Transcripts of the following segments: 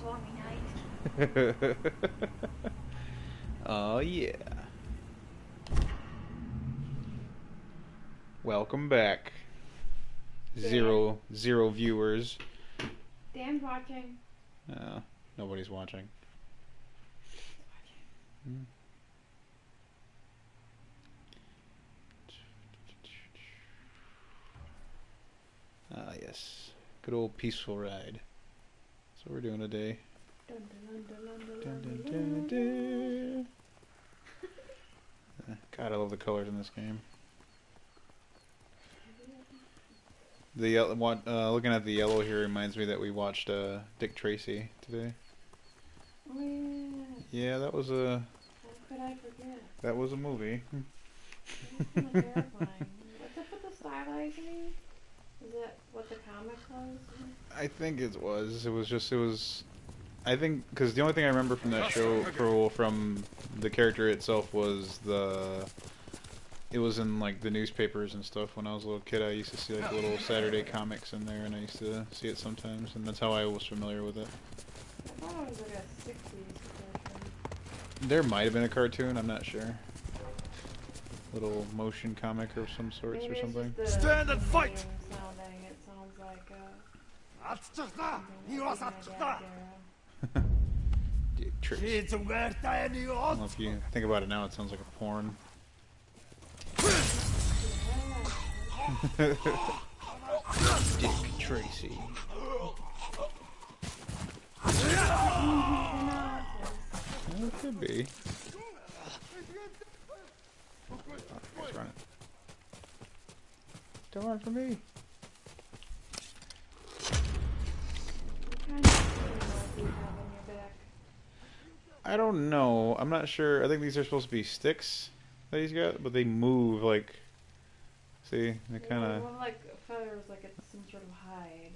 stormy night. Oh yeah. Welcome back. Dan. Zero viewers. Dan's watching. Nobody's watching. Hmm. Ah, yes. Good old peaceful ride. That's what we're doing today. Dun, dun, dun, dun, dun, Dun, dun, dun, dun, dun, dun. dun. God, I love the colors in this game. The looking at the yellow here reminds me that we watched Dick Tracy today. Oh yeah. Yeah, How could I forget? that was a movie. That's kind of terrifying. What's up with the stylizing? Is that what the comic was? I think it was. It was. I think because the only thing I remember from that show, from the character itself, was it was in like the newspapers and stuff. When I was a little kid, I used to see like little Saturday comics in there, and I used to see it sometimes, and that's how I was familiar with it. I thought it was like a 60s version. There might have been a cartoon. I'm not sure. Little motion comic of some sorts Maybe or something. It's just Stand and fight! Sounding. It sounds like Atsuta! Dick Tracy. I don't know if you think about it now, it sounds like a porn. Dick Tracy. Well, it could be. Oh, let's run it. Don't run from me. What kind of do you have on your back? I don't know. I'm not sure. I think these are supposed to be sticks that he's got, but they move like. See, they kind of. Well, like feathers, like it's some sort of hide.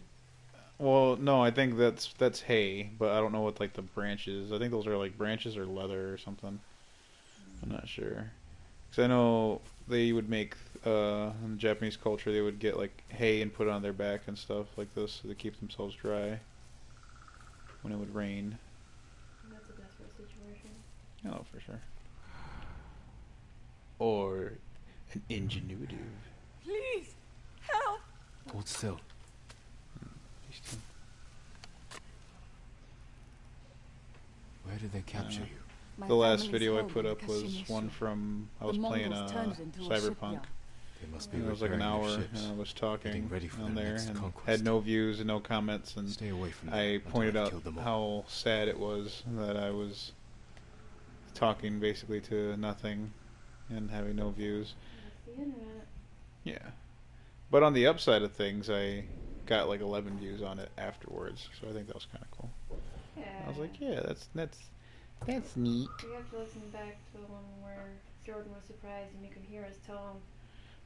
Well, no, I think that's hay, but I don't know what like the branches. I think those are like branches or leather or something. I'm not sure. Because I know they would make in the Japanese culture they would get like hay and put it on their back and stuff like this so they keep themselves dry when it would rain. That's a desperate situation. Oh, for sure. Or an ingenuitive. Please, help! Hold still. These two. Where did they capture you? My The last family's video I held put in up was Kashimishu. one from I was The playing Mongols turned it into a Cyberpunk. shipyard. They must be And it was like an repairing hour, their ships. and I was talking getting ready for on their there, next and conquest. had no views and no comments, and Stay away from them I until pointed I've out killed them all. how sad it was that I was talking basically to nothing and having no views. That's the internet. Yeah, but on the upside of things, I got like 11 views on it afterwards, so I think that was kind of cool. Yeah. I was like, yeah, that's neat. You have to listen back to the one where Jordan was surprised and you could hear us tell him,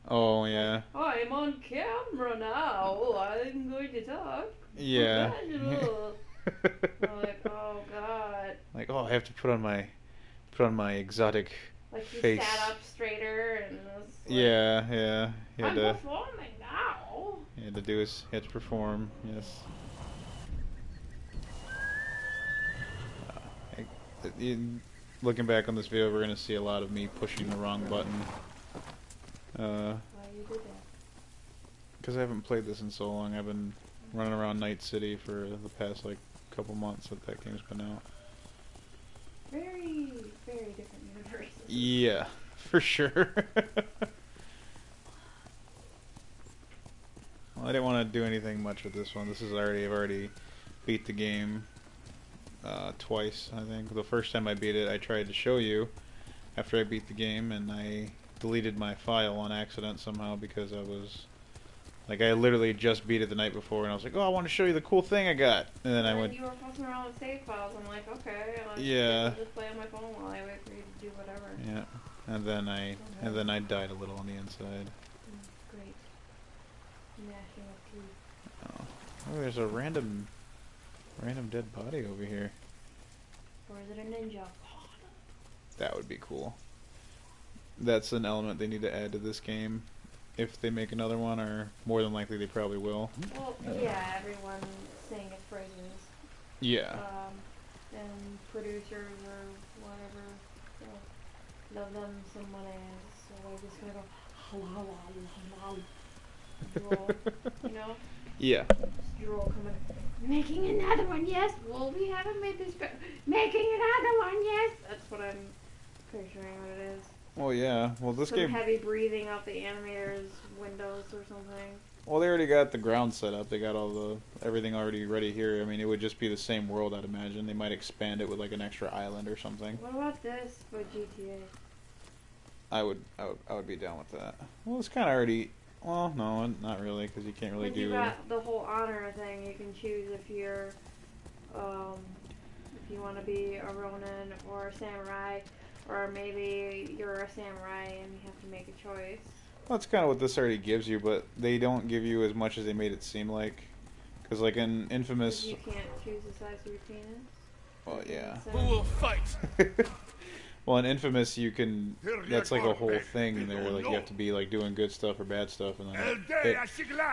Oh yeah, I'm on camera now. I'm going to talk. yeah. Professional." I'm like, oh god. Like, oh, I have to put on my exotic Like he face. sat up straighter and was like, Yeah. He had I'm to. performing now. He had to he had to perform. Yes. Looking back on this video, we're gonna see a lot of me pushing the wrong button. Why you did that? Because I haven't played this in so long. I've been running around Night City for the past like couple months that game's been out. Very, very different universes. Yeah, for sure. Well, I didn't want to do anything much with this one. I've already beat the game twice, I think. The first time I beat it, I tried to show you after I beat the game, and I deleted my file on accident somehow because I was like, I literally just beat it the night before, and I was like, oh, I want to show you the cool thing I got, and then I went. You were fussing around with save files. I'm like, okay, I'll Yeah. just play on my phone while I wait for you to do whatever. Yeah, and then I died a little on the inside. Great. Gnashing of teeth. Oh, there's a random dead body over here. Or is it a ninja? That would be cool. That's an element they need to add to this game. If they make another one, or more than likely they probably will. Well, yeah, everyone's saying it phrases. Yeah. producers or whatever. So love them some money. So I just gonna go drool, you know? Yeah. Just drool coming. Making another one, yes. Well, we haven't made this. Making another one, yes. That's what I'm picturing what it is. Well, yeah. Well, this Some game. heavy breathing out the animator's windows or something. Well, they already got the ground set up. They got all the everything already ready here. I mean, it would just be the same world, I'd imagine. They might expand it with like an extra island or something. What about this for GTA? I would be down with that. Well, it's kind of already. Well, no, not really, because you can't really Like you do. got the whole honor thing. You can choose if you're, if you want to be a Ronin or a samurai, or maybe you're a samurai and you have to make a choice. Well, that's kind of what this already gives you, but they don't give you as much as they made it seem like. Because, like in Infamous. You can't choose the size of your penis. Well, yeah. So, Who will fight? Well, in Infamous, you can. That's like a whole thing there. Like you have to be like doing good stuff or bad stuff, and then it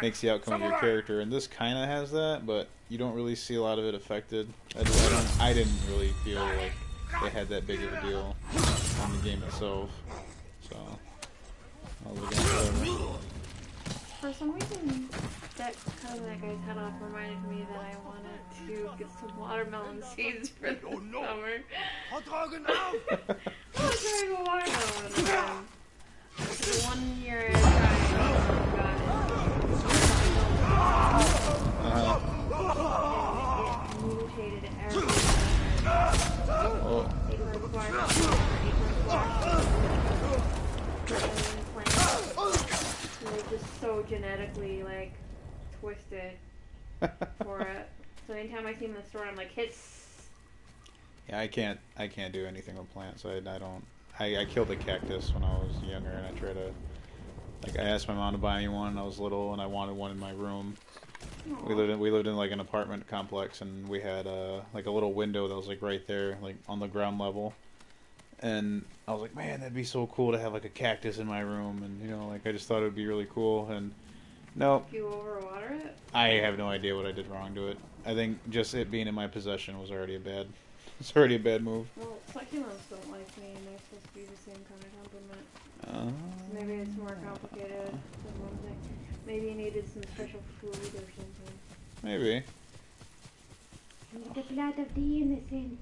makes the outcome of your character. And this kind of has that, but you don't really see a lot of it affected. I didn't really feel like they had that big of a deal on the game itself. So I'll look at whatever. for some reason, that kind of that guy's head off reminded me that I wanted to get some watermelon seeds for the summer. I was trying to go watermelon again. The 1 year I tried, it mutated everything. Oh, Acorn squash, they're just so genetically like twisted for it. So anytime I see them in the store, I'm like, hits. yeah, I can't do anything with plants. I don't. I killed a cactus when I was younger, and I tried to. Like I asked my mom to buy me one when I was little, and I wanted one in my room. We lived in like an apartment complex, and we had like a little window that was like right there, like on the ground level. And I was like, man, that'd be so cool to have like a cactus in my room, and you know, like I just thought it would be really cool. And no, Do you overwater it? I have no idea what I did wrong to it. I think just it being in my possession was already a bad. It's already a bad move. Well, succulents don't like me, and they're supposed to be the same kind of temperament. Maybe it's more complicated than one thing. Maybe you needed some special food or something. Maybe. The blood of the innocent.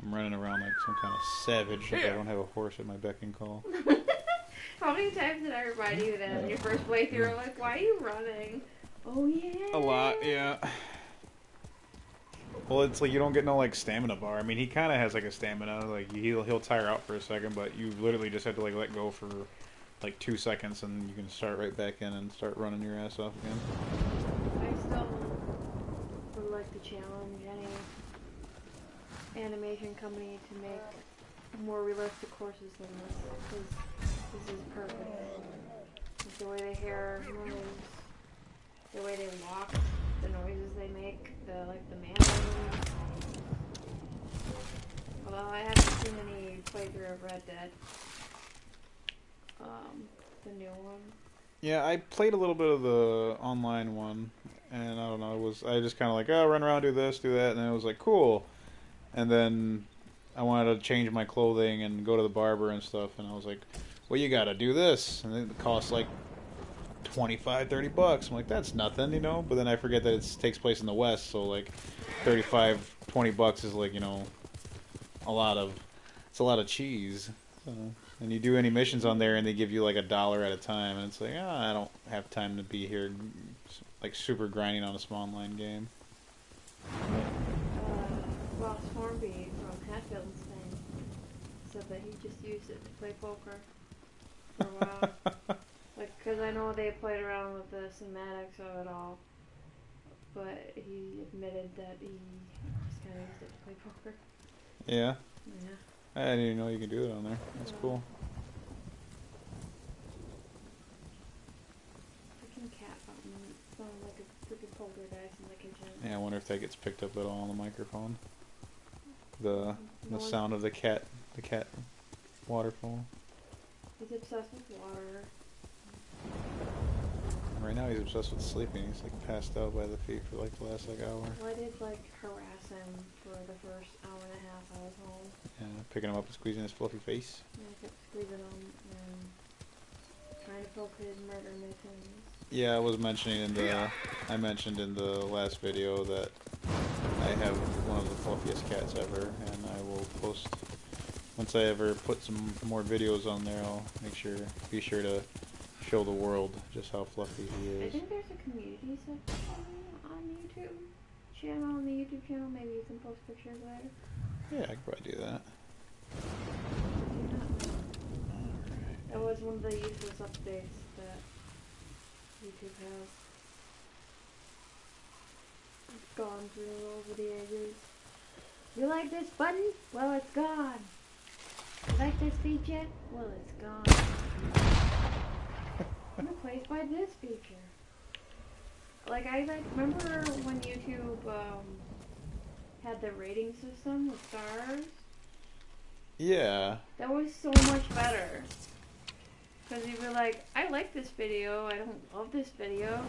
I'm running around like some kind of savage. Like I don't have a horse at my beck and call. How many times did I remind you that in your first playthrough? I'm like, why are you running? Oh yeah. A lot, yeah. Well, it's like you don't get no like stamina bar. I mean, he kind of has like a stamina. Like he'll tire out for a second, but you literally just have to like let go for like 2 seconds, and you can start right back in and start running your ass off again. I still would like to challenge any animation company to make more realistic courses than this, because this is perfect. Like the way the hair moves, the way they walk, the noises they make, the mannerisms. Although I haven't seen any playthrough of Red Dead, the new one. Yeah, I played a little bit of the online one, and I don't know. I just kind of like, oh, run around, do this, do that, and then it was like cool. And then I wanted to change my clothing and go to the barber and stuff, and I was like, well, you got to do this, and it costs like $25-$30. I'm like, that's nothing, you know. But then I forget that it takes place in the West, so like $35-$20 is like, you know, it's a lot of cheese. So, and you do any missions on there, and they give you like $1 at a time, and it's like, I don't have time to be here, like super grinding on a small online game. Ross Hornby from Hatfield's thing said that he just used it to play poker for a while. Like, because I know they played around with the cinematics of it all, but he admitted that he just kind of used it to play poker. Yeah. Yeah. I didn't even know you could do it on there. That's cool. Freaking cat sounded like a freaking poltergeist in the kitchen. Yeah, I wonder if that gets picked up at all on the microphone. The sound of the cat waterfall. He's obsessed with water. Right now he's obsessed with sleeping. He's like passed out by the feet for like the last like hour. Well, I did like harass him for the first hour and a half I was home. Yeah, picking him up and squeezing his fluffy face. And I kept squeezing him and trying to poke his murder mittens. Yeah, I mentioned in the last video that I have one of the fluffiest cats ever, and I will post, once I ever put some more videos on there, I'll be sure to show the world just how fluffy he I is. think there's a community section on YouTube channel, on the YouTube channel. Maybe you can post pictures later. Yeah, I could probably do that. That was one of the useless updates that YouTube has gone through over the ages. You like this button? Well, it's gone. You like this feature? Well, it's gone. Replaced by this feature. Like, remember when YouTube had the rating system with stars? Yeah. That was so much better. Because you'd be like, I like this video, I don't love this video.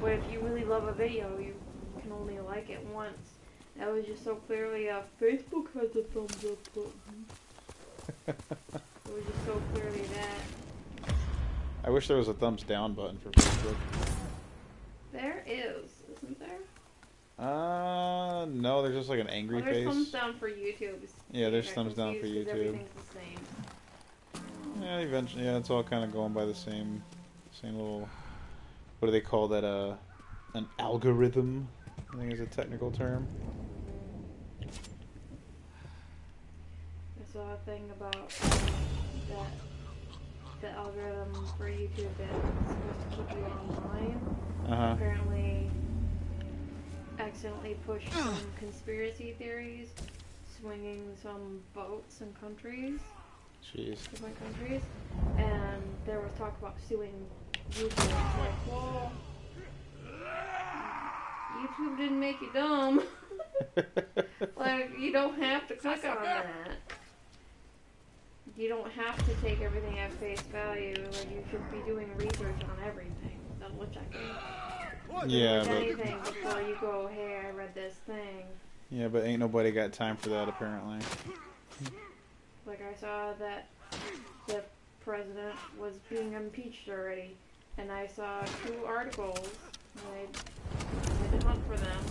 But if you really love a video, you can only like it once. That was just so clearly Facebook has a thumbs up button. It was just so clearly that. I wish there was a thumbs down button for Facebook. There is, isn't there? No, there's just like an angry Well, there's face. thumbs down for YouTube. Yeah, there's I thumbs down for confused 'cause YouTube. Everything's the same. Yeah, eventually, yeah, it's all kind of going by the same little. What do they call that? An algorithm, I think is a technical term. I saw a thing about that the algorithm for YouTube that's supposed to keep you online apparently accidentally pushed some conspiracy theories, swinging some votes in countries, Jeez. different countries, and there was talk about suing YouTube. It's like, well, YouTube didn't make you dumb. Like, you don't have to click on that. You don't have to take everything at face value. Like, you should be doing research on everything. Double checking. Yeah, but Anything before you go, hey, I read this thing. yeah, but ain't nobody got time for that apparently. Like, I saw that the president was being impeached already, and I saw 2 articles, and I had to hunt for them,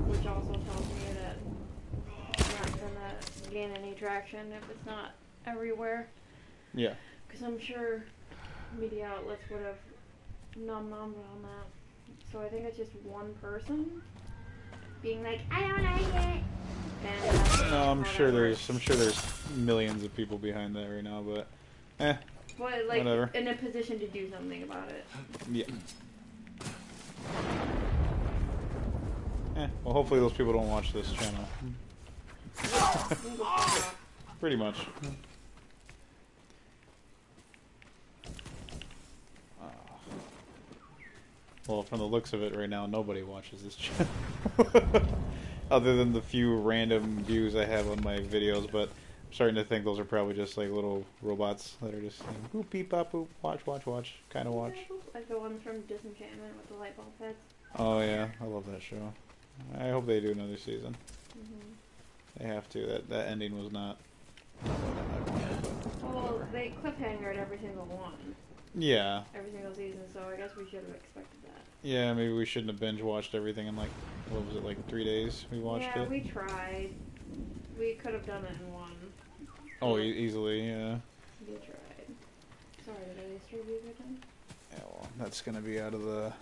which also tells me that it's not gonna gain any traction if it's not everywhere. Yeah. Because I'm sure media outlets would have nommed on that. So I think it's just one person being like, I don't like it. And No, I'm sure whatever. there's millions of people behind that right now, but But like whatever. in a position to do something about it. yeah. Well, hopefully those people don't watch this channel. We'll go fuck off. Pretty much. Well, from the looks of it right now, nobody watches this channel. Other than the few random views I have on my videos, but I'm starting to think those are probably just like little robots that are just saying, boop, beep, bop, boop, watch, watch, watch, kind of watch. Like the one from Disenchantment with the light bulb heads. Oh yeah, I love that show. I hope they do another season. Mm-hmm. They have to. That ending was not what I wanted, but Well, they cliffhangered every single one, yeah. every single season, so I guess we should have expected that. Yeah, maybe we shouldn't have binge watched everything in like, what was it, like 3 days we watched Yeah, it? we tried. We could have done it in one. Oh, easily, yeah. We tried. Sorry, did I disturb you again? Yeah, well, that's gonna be out of the...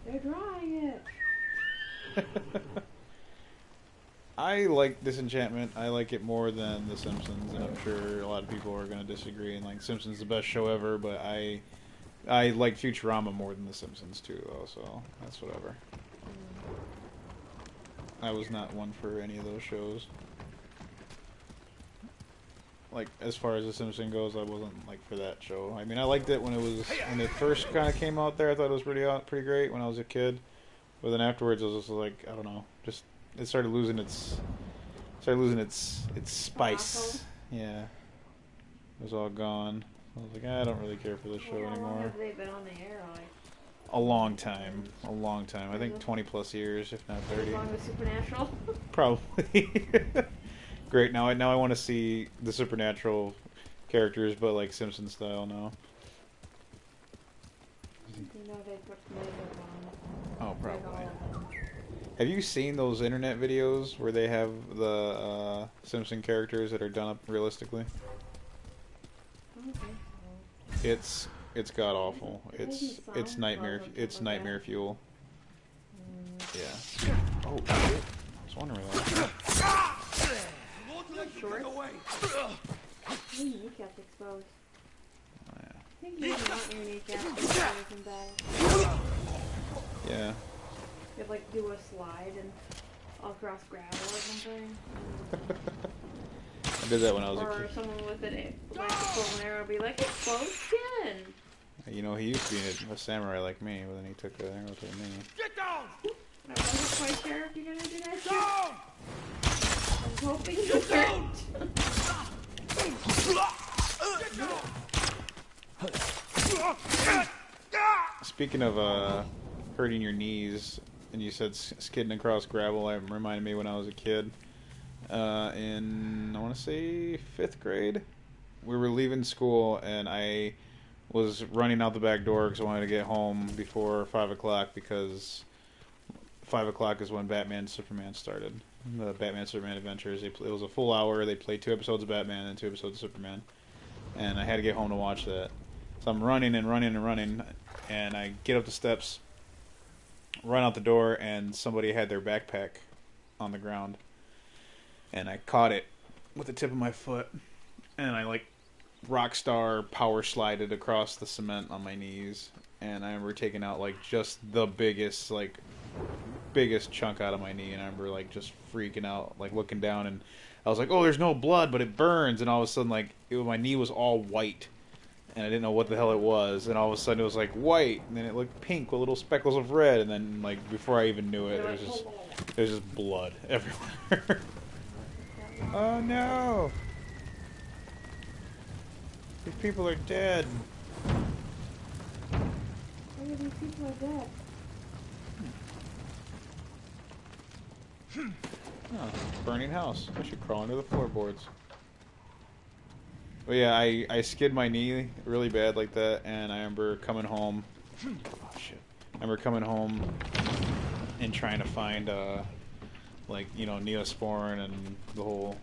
They're drawing it. I like Disenchantment. I like it more than The Simpsons, and I'm sure a lot of people are gonna disagree, and like Simpsons is the best show ever, but I like Futurama more than The Simpsons too, though, so that's whatever. I was not one for any of those shows. Like, as far as The Simpsons goes, I wasn't, like, for that show. I mean, I liked it when it first kind of came out there. I thought it was pretty great when I was a kid. But then afterwards, it was just like, I don't know, just, it started losing its spice. Awful. Yeah. It was all gone. I was like, I don't really care for this show How long anymore. have they been on the air? Like, A long time. A long time. I think 20 plus years, if not as 30. long as Supernatural? Probably. Great. Now I want to see the Supernatural characters, but like Simpson style now. You know they put makeup on. Oh, Like probably. all of them. Have you seen those internet videos where they have the Simpson characters that are done up realistically? I don't think so. It's god awful. It doesn't It's sound nightmare. pleasant, It's like nightmare that. fuel. Mm. Yeah. Oh shit! I was wondering that. Shorts? Your kneecap's exposed. Oh, yeah. I think you don't want your kneecap exposed in bed. Yeah. You have like do a slide and all across gravel or something. I did that when I was a Or kid. someone with an like a bow and arrow be like, exposed skin. You know, he used to be a samurai like me, but then he took the arrow to the knee. Get down! I wasn't quite sure if you're gonna do that shit. Down! I was hoping you weren't. Speaking of hurting your knees, and you said skidding across gravel, it reminded me when I was a kid. In, I want to say, 5th grade, we were leaving school, and I was running out the back door because I wanted to get home before 5 o'clock, because 5 o'clock is when Batman and Superman started. The Batman Superman Adventures. It was a full hour. They played 2 episodes of Batman and 2 episodes of Superman. And I had to get home to watch that. So I'm running and running and running, and I get up the steps, run out the door, and somebody had their backpack on the ground. And I caught it with the tip of my foot, and I like rock star power slided across the cement on my knees. And I remember taking out like just the biggest chunk out of my knee, and I remember like just freaking out, like looking down, and I was like, oh, there's no blood, but it burns. And all of a sudden, like my knee was all white, and I didn't know what the hell it was. And all of a sudden, it was like white, and then it looked pink with little speckles of red, and then like before I even knew it, there's just blood everywhere. Oh no! These people are dead. Look at these people are dead. Oh, burning house. I should crawl under the floorboards. But yeah, I skid my knee really bad like that, and I remember coming home. Oh shit! I remember coming home and trying to find like, you know, Neosporin and the whole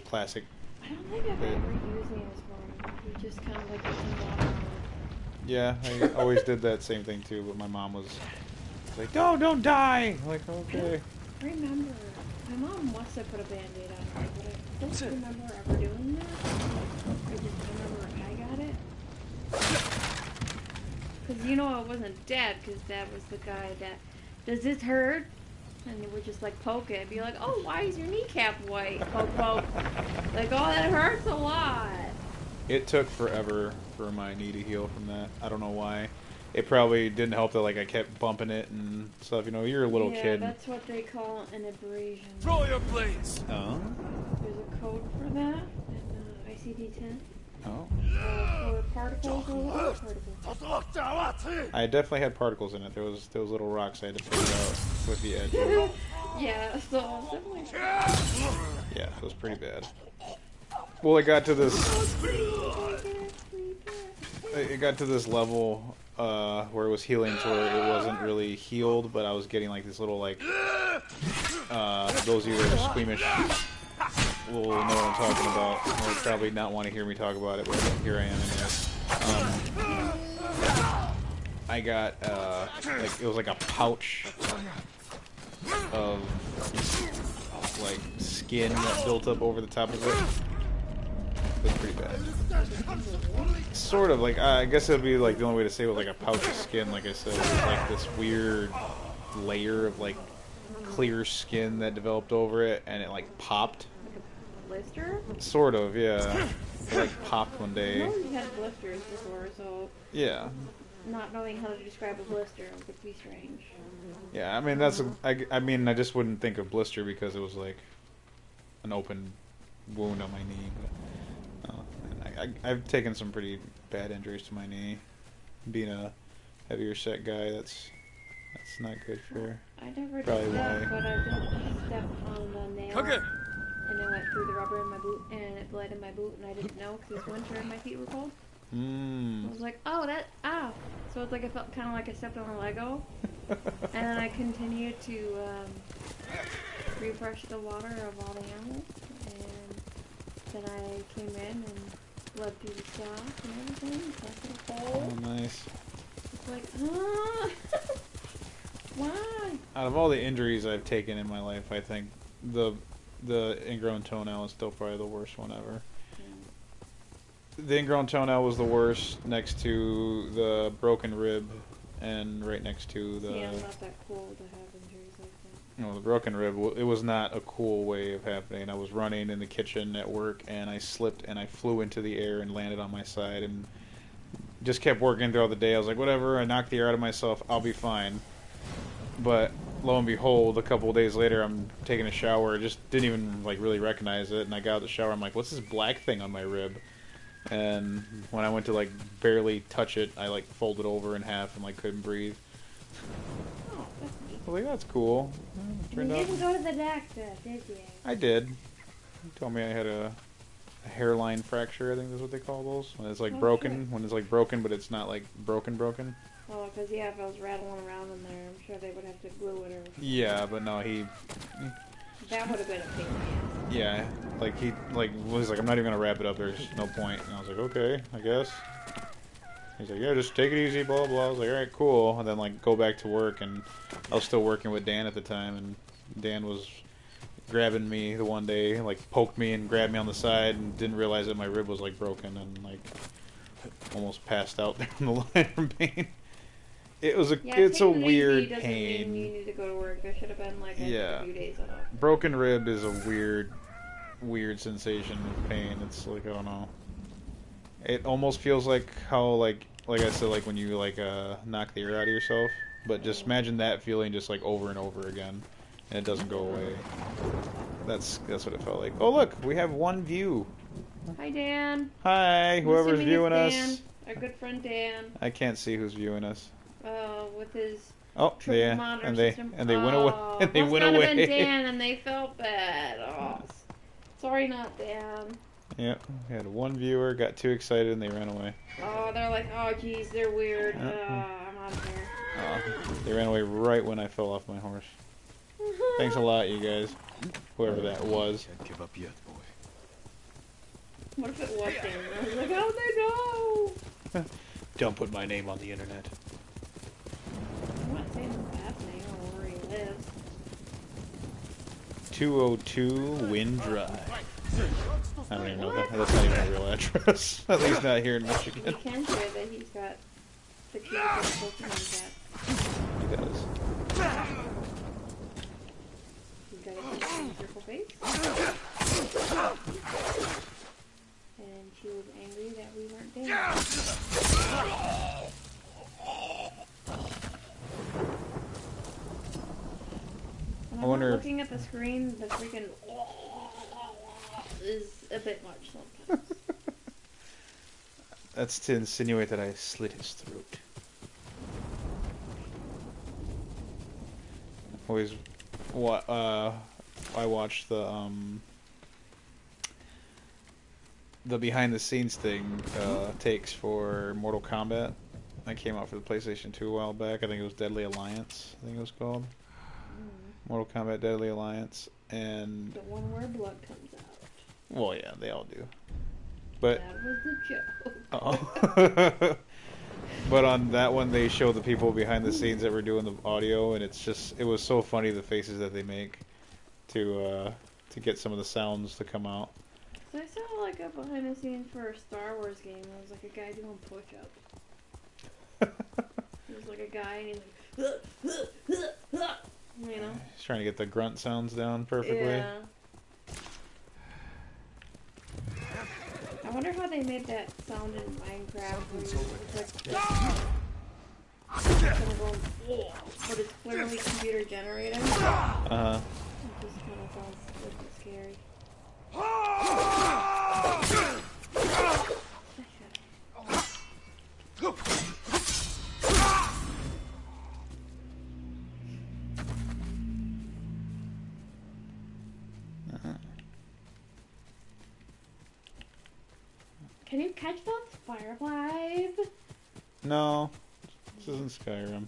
classic. I don't think I've ever used Neosporin. We just kind of like using water on it. Yeah, I always did that same thing too, but my mom was like, "No, don't die!" I'm like, okay. I remember, my mom must have put a band-aid on it, but I don't remember ever doing that. I just remember I got it. Because you know I wasn't dead, because Dad was the guy that, does this hurt? And they would just like poke it, be like, oh, why is your kneecap white? Poke, poke. Like, oh, that hurts a lot. It took forever for my knee to heal from that. I don't know why. It probably didn't help that like I kept bumping it and stuff. You know, you're a little yeah, kid. That's what they call an abrasion. Throw your blades! Oh. There's a code for that in ICD-10. Oh. For particles or without particles. I definitely had particles in it. There was little rocks I had to figure out with the edge. Yeah, so definitely. Yeah, it was pretty bad. Well, it got to this. It got to this level where it was healing to where it wasn't really healed, but I was getting like this little like those of you that are squeamish will know what I'm talking about. They'll probably not want to hear me talk about it, but here I am anyway. I got like it was like a pouch of like skin that built up over the top of it. It was pretty bad. Sort of like I guess it'd be like the only way to say it was like a pouch of skin. Like I said, it was like this weird layer of like clear skin that developed over it, and it like popped. Blister? Sort of, yeah. It like popped one I day. know you had blisters before, so Yeah. not knowing how to describe a blister would be strange. Yeah, I mean that's I mean I just wouldn't think of blister because it was like an open wound on my knee. But, I've taken some pretty bad injuries to my knee. Being a heavier set guy, that's not good for. I never did Probably that, why. but I did step on the nail. And it went through the rubber in my boot, and it bled in my boot, and I didn't know because it was winter and my feet were cold. I was like, oh, ow. So it's like I felt kind of like I stepped on a Lego. And then I continued to refresh the water of all the animals. And then I came in and bled through the stock and everything. Kept it whole. Oh, nice. It's like, why? Out of all the injuries I've taken in my life, I think the ingrown toenail is still probably the worst one ever. The ingrown toenail was the worst, next to the broken rib, and right next to the. Yeah, not that cool to have injuries like that. No, the broken rib. It was not a cool way of happening. I was running in the kitchen at work, and I slipped, and I flew into the air and landed on my side, and just kept working throughout the day. I was like, whatever. I knocked the air out of myself. I'll be fine. But lo and behold, a couple of days later, I'm taking a shower. Just didn't even like really recognize it, and I got out of the shower. I'm like, what's this black thing on my rib? And when I went to like barely touch it, I like folded over in half and like couldn't breathe. Oh, that's neat. I was like, that's cool. You Turned out didn't go to the doctor, did you? I did. He told me I had a hairline fracture. I think that's what they call those. When it's like Oh, broken. shit. When it's like broken, but it's not like broken. Oh, because yeah, if I was rattling around in there, I'm sure they would have to glue it or. Yeah, but no, That would have been a pain in the ass. yeah, like he was like, I'm not even gonna wrap it up. There's no point. And I was like, okay, I guess. He's like, yeah, just take it easy, blah blah. I was like, all right, cool. And then like go back to work, and I was still working with Dan at the time, and Dan was grabbing me the one day, like poked me and grabbed me on the side, and didn't realize that my rib was like broken, and like almost passed out there on the line from pain. It was Yeah, it's a taking it easy weird doesn't pain. mean you need to go to work. There should have been like Yeah. a few days off. Broken rib is a weird sensation of pain. It's like, I don't know. It almost feels like how like I said, like when you like knock the air out of yourself. But just imagine that feeling just like over and over again, and it doesn't go away. That's what it felt like. Oh look, we have one view. Hi, Dan. Hi, I'm whoever's assuming viewing it's us. Dan, our good friend Dan, I can't see who's viewing us. with his Oh, triple yeah, monitor and they system. went away. Oh, And they must went not away. have been Dan, and they felt bad. Oh, sorry, not Dan. Yeah, we had one viewer, got too excited, and they ran away. Oh, they're like, oh, geez, they're weird. Uh-uh. I'm out of here. They ran away right when I fell off my horse. Thanks a lot, you guys. Whoever that was. Can't give up yet, boy. What if it was Dan? I was like, how'd they know? Don't put my name on the internet. I'm not saying his last name or where he lives. 202 Wind Drive. I don't even know that. That's not even a real address. At least not here in We Michigan. can share that he's got the key to the Pokemon cat. He does. He's got a circle face. And she was angry that we weren't there. When I I'm wonder not if- looking at the screen, the freaking is a bit much sometimes. That's to insinuate that I slit his throat. Always, what? I watched the behind the scenes thing takes for Mortal Kombat. That came out for the PlayStation 2 a while back. I think it was Deadly Alliance. I think it was called Mortal Kombat Deadly Alliance, and The one where blood comes out. well, yeah, they all do. But That was the joke. oh. But on that one, they show the people behind the scenes that were doing the audio, and it was so funny the faces that they make to get some of the sounds to come out. So I saw like a behind the scenes for a Star Wars game. It was like a guy doing push-ups. It was like a guy and he's like, you know? He's trying to get the grunt sounds down perfectly. Yeah. I wonder how they made that sound in Minecraft. Where it's like kind of going, but it's clearly computer generated. It just Uh-huh. kind of sounds a little scary. Can you catch those fireflies? No, this isn't Skyrim.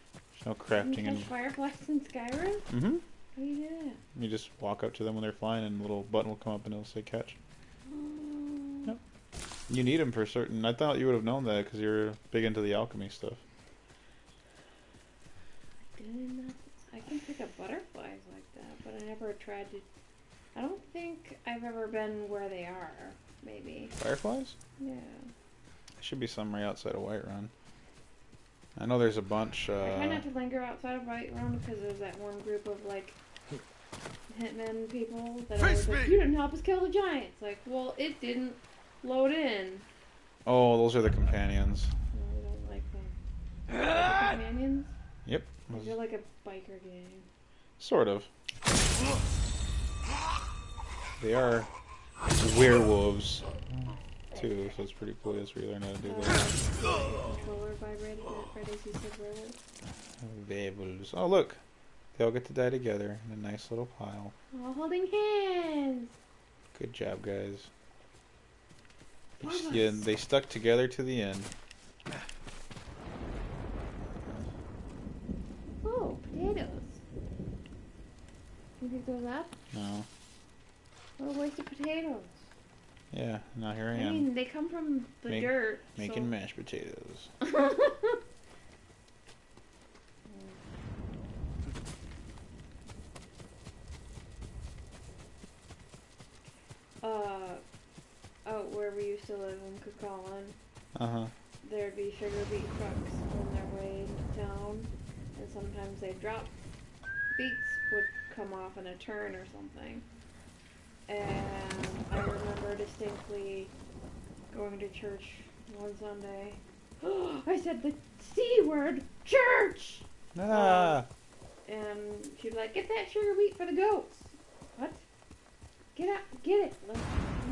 There's no crafting Can you and. catch fireflies in Skyrim? Mm-hmm. How do you do that? You just walk up to them when they're flying, and a little button will come up, and it'll say catch. Yep. You need them for certain. I thought you would have known that because you're big into the alchemy stuff. I can pick up butterflies like that, but I never tried to. I don't think I've ever been where they are. Maybe. Fireflies? Yeah. There should be some right outside of Whiterun. I know there's a bunch. I try not to linger outside of Whiterun because there's that one group of like hitmen people that are always like, "You didn't help us kill the giants." Like, well, it didn't load in. Oh, those are the companions. No, we don't like them. The companions. Yep. I feel like a biker gang. Sort of. They are werewolves too, so it's pretty cool. That's where you learn how to do that. Controller vibrated right as you said werewolf. Werewolves. Oh look, they all get to die together in a nice little pile. All holding hands. Good job, guys. Marvelous. Yeah, they stuck together to the end. Oh, potatoes. You pick those up? No. What a waste of potatoes. Yeah, now here I I am. mean, they come from the dirt. Making mashed potatoes. Out where we used to live in Cucullin, Uh-huh. there'd be sugar beet trucks on their way into town, and sometimes they'd drop. Beets would come off in a turn or something. And I remember distinctly going to church one Sunday. I said the C word, church! Ah! And she'd be like, get that sugar beet for the goats. What? Get out, get it. Like,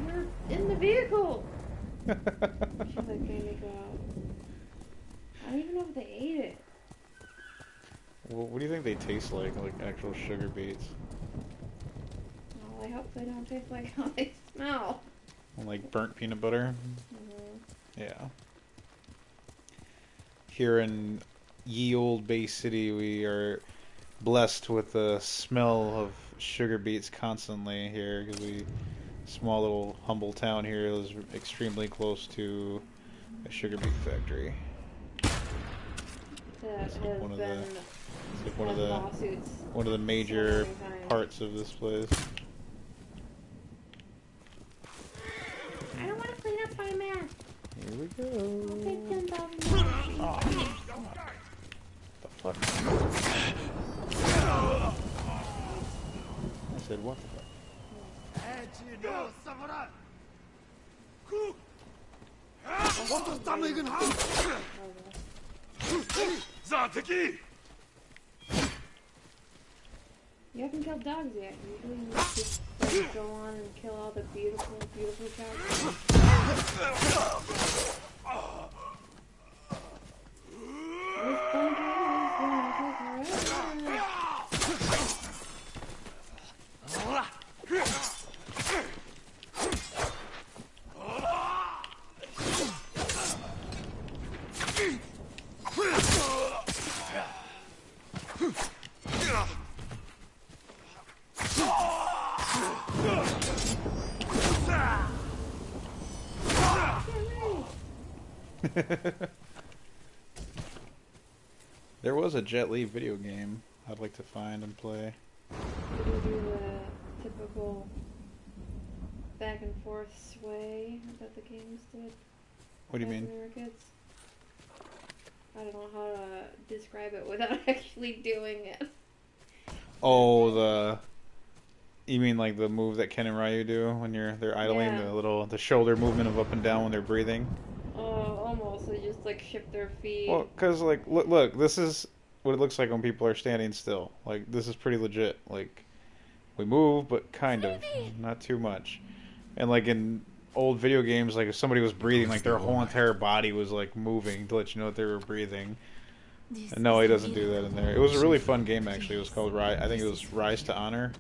we're in the vehicle. She's like, made me go out. I don't even know if they ate it. Well, what do you think they taste like actual sugar beets? Well, I hope they don't taste like how they smell. Like burnt peanut butter? Mhm. Yeah. Here in ye old Bay City, we are blessed with the smell of sugar beets constantly here because we, small little humble town here, is extremely close to a sugar beet factory. That It's has like one of the- been It's like one lawsuits. of the major so many times. parts of this place. I don't want to clean up my mess. Here we I'll go. take $10,000. Oh, the fuck? I said what the fuck? You haven't killed dogs yet. Usually you just like, go on and kill all the beautiful, beautiful dogs. This bunker is gonna take forever. There was a Jet Li video game I'd like to find and play. Did you do the typical back and forth sway that the games did? What do you mean? When we were kids? I don't know how to describe it without actually doing it. Oh, you mean like the move that Ken and Ryu do when they're idling, Yeah. the shoulder movement of up and down when they're breathing? Oh, almost. They just like shift their feet. Well, cause like look, this is what it looks like when people are standing still. Like this is pretty legit. Like we move, but kind of, not too much. And like in old video games, like if somebody was breathing, like their whole entire body was like moving to let you know that they were breathing. And no, he doesn't do that in there. It was a really fun game actually. It was called I think it was Rise to Honor.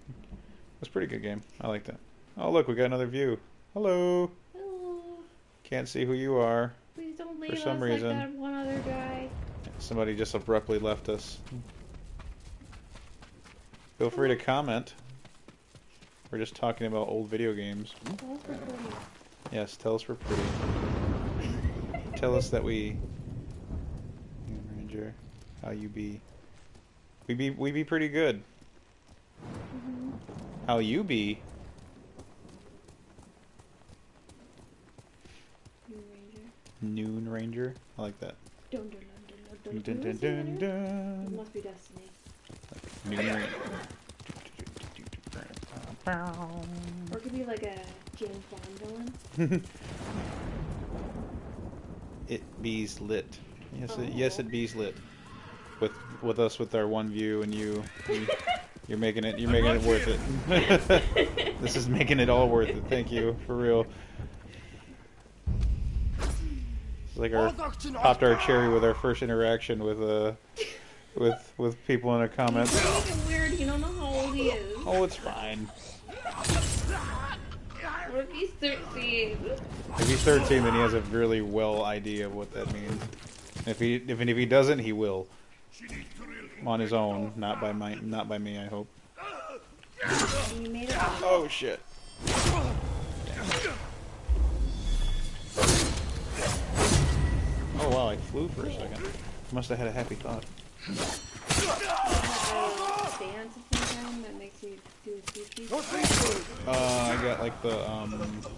It was a pretty good game. I liked it. Oh look, we got another view. Hello. Hello. Can't see who you are. Please don't leave some us reason. like that one other guy. Somebody just abruptly left us. Feel free to comment. We're just talking about old video games. Tell us we're pretty. Yes, tell us we're pretty. Tell us that we... Ranger, how you be? We be pretty good. Mm-hmm. How you be? New Ranger. Noon Ranger? I like that. Dun dun dun dun Dun, dun dun, dun. dun, It dun. must be Destiny. Noon Ranger. Or it could be like a James Bond villain. It bees lit. Yes, Oh. yes, it bees lit. With us with our one view and you're making it worth it. This is making it all worth it. Thank you for real. It's like our popped our cherry with our first interaction with people in the comments. He's even weird. You don't know how old he is. Oh, it's fine. What if he's 13? If he's 13, then he has a really well idea of what that means. If he doesn't, he will. On his own, not by me, I hope. And you made it. Oh shit. Oh wow, I flew for a second. Must have had a happy thought. Dance of some kind that makes you do a speech. I got like the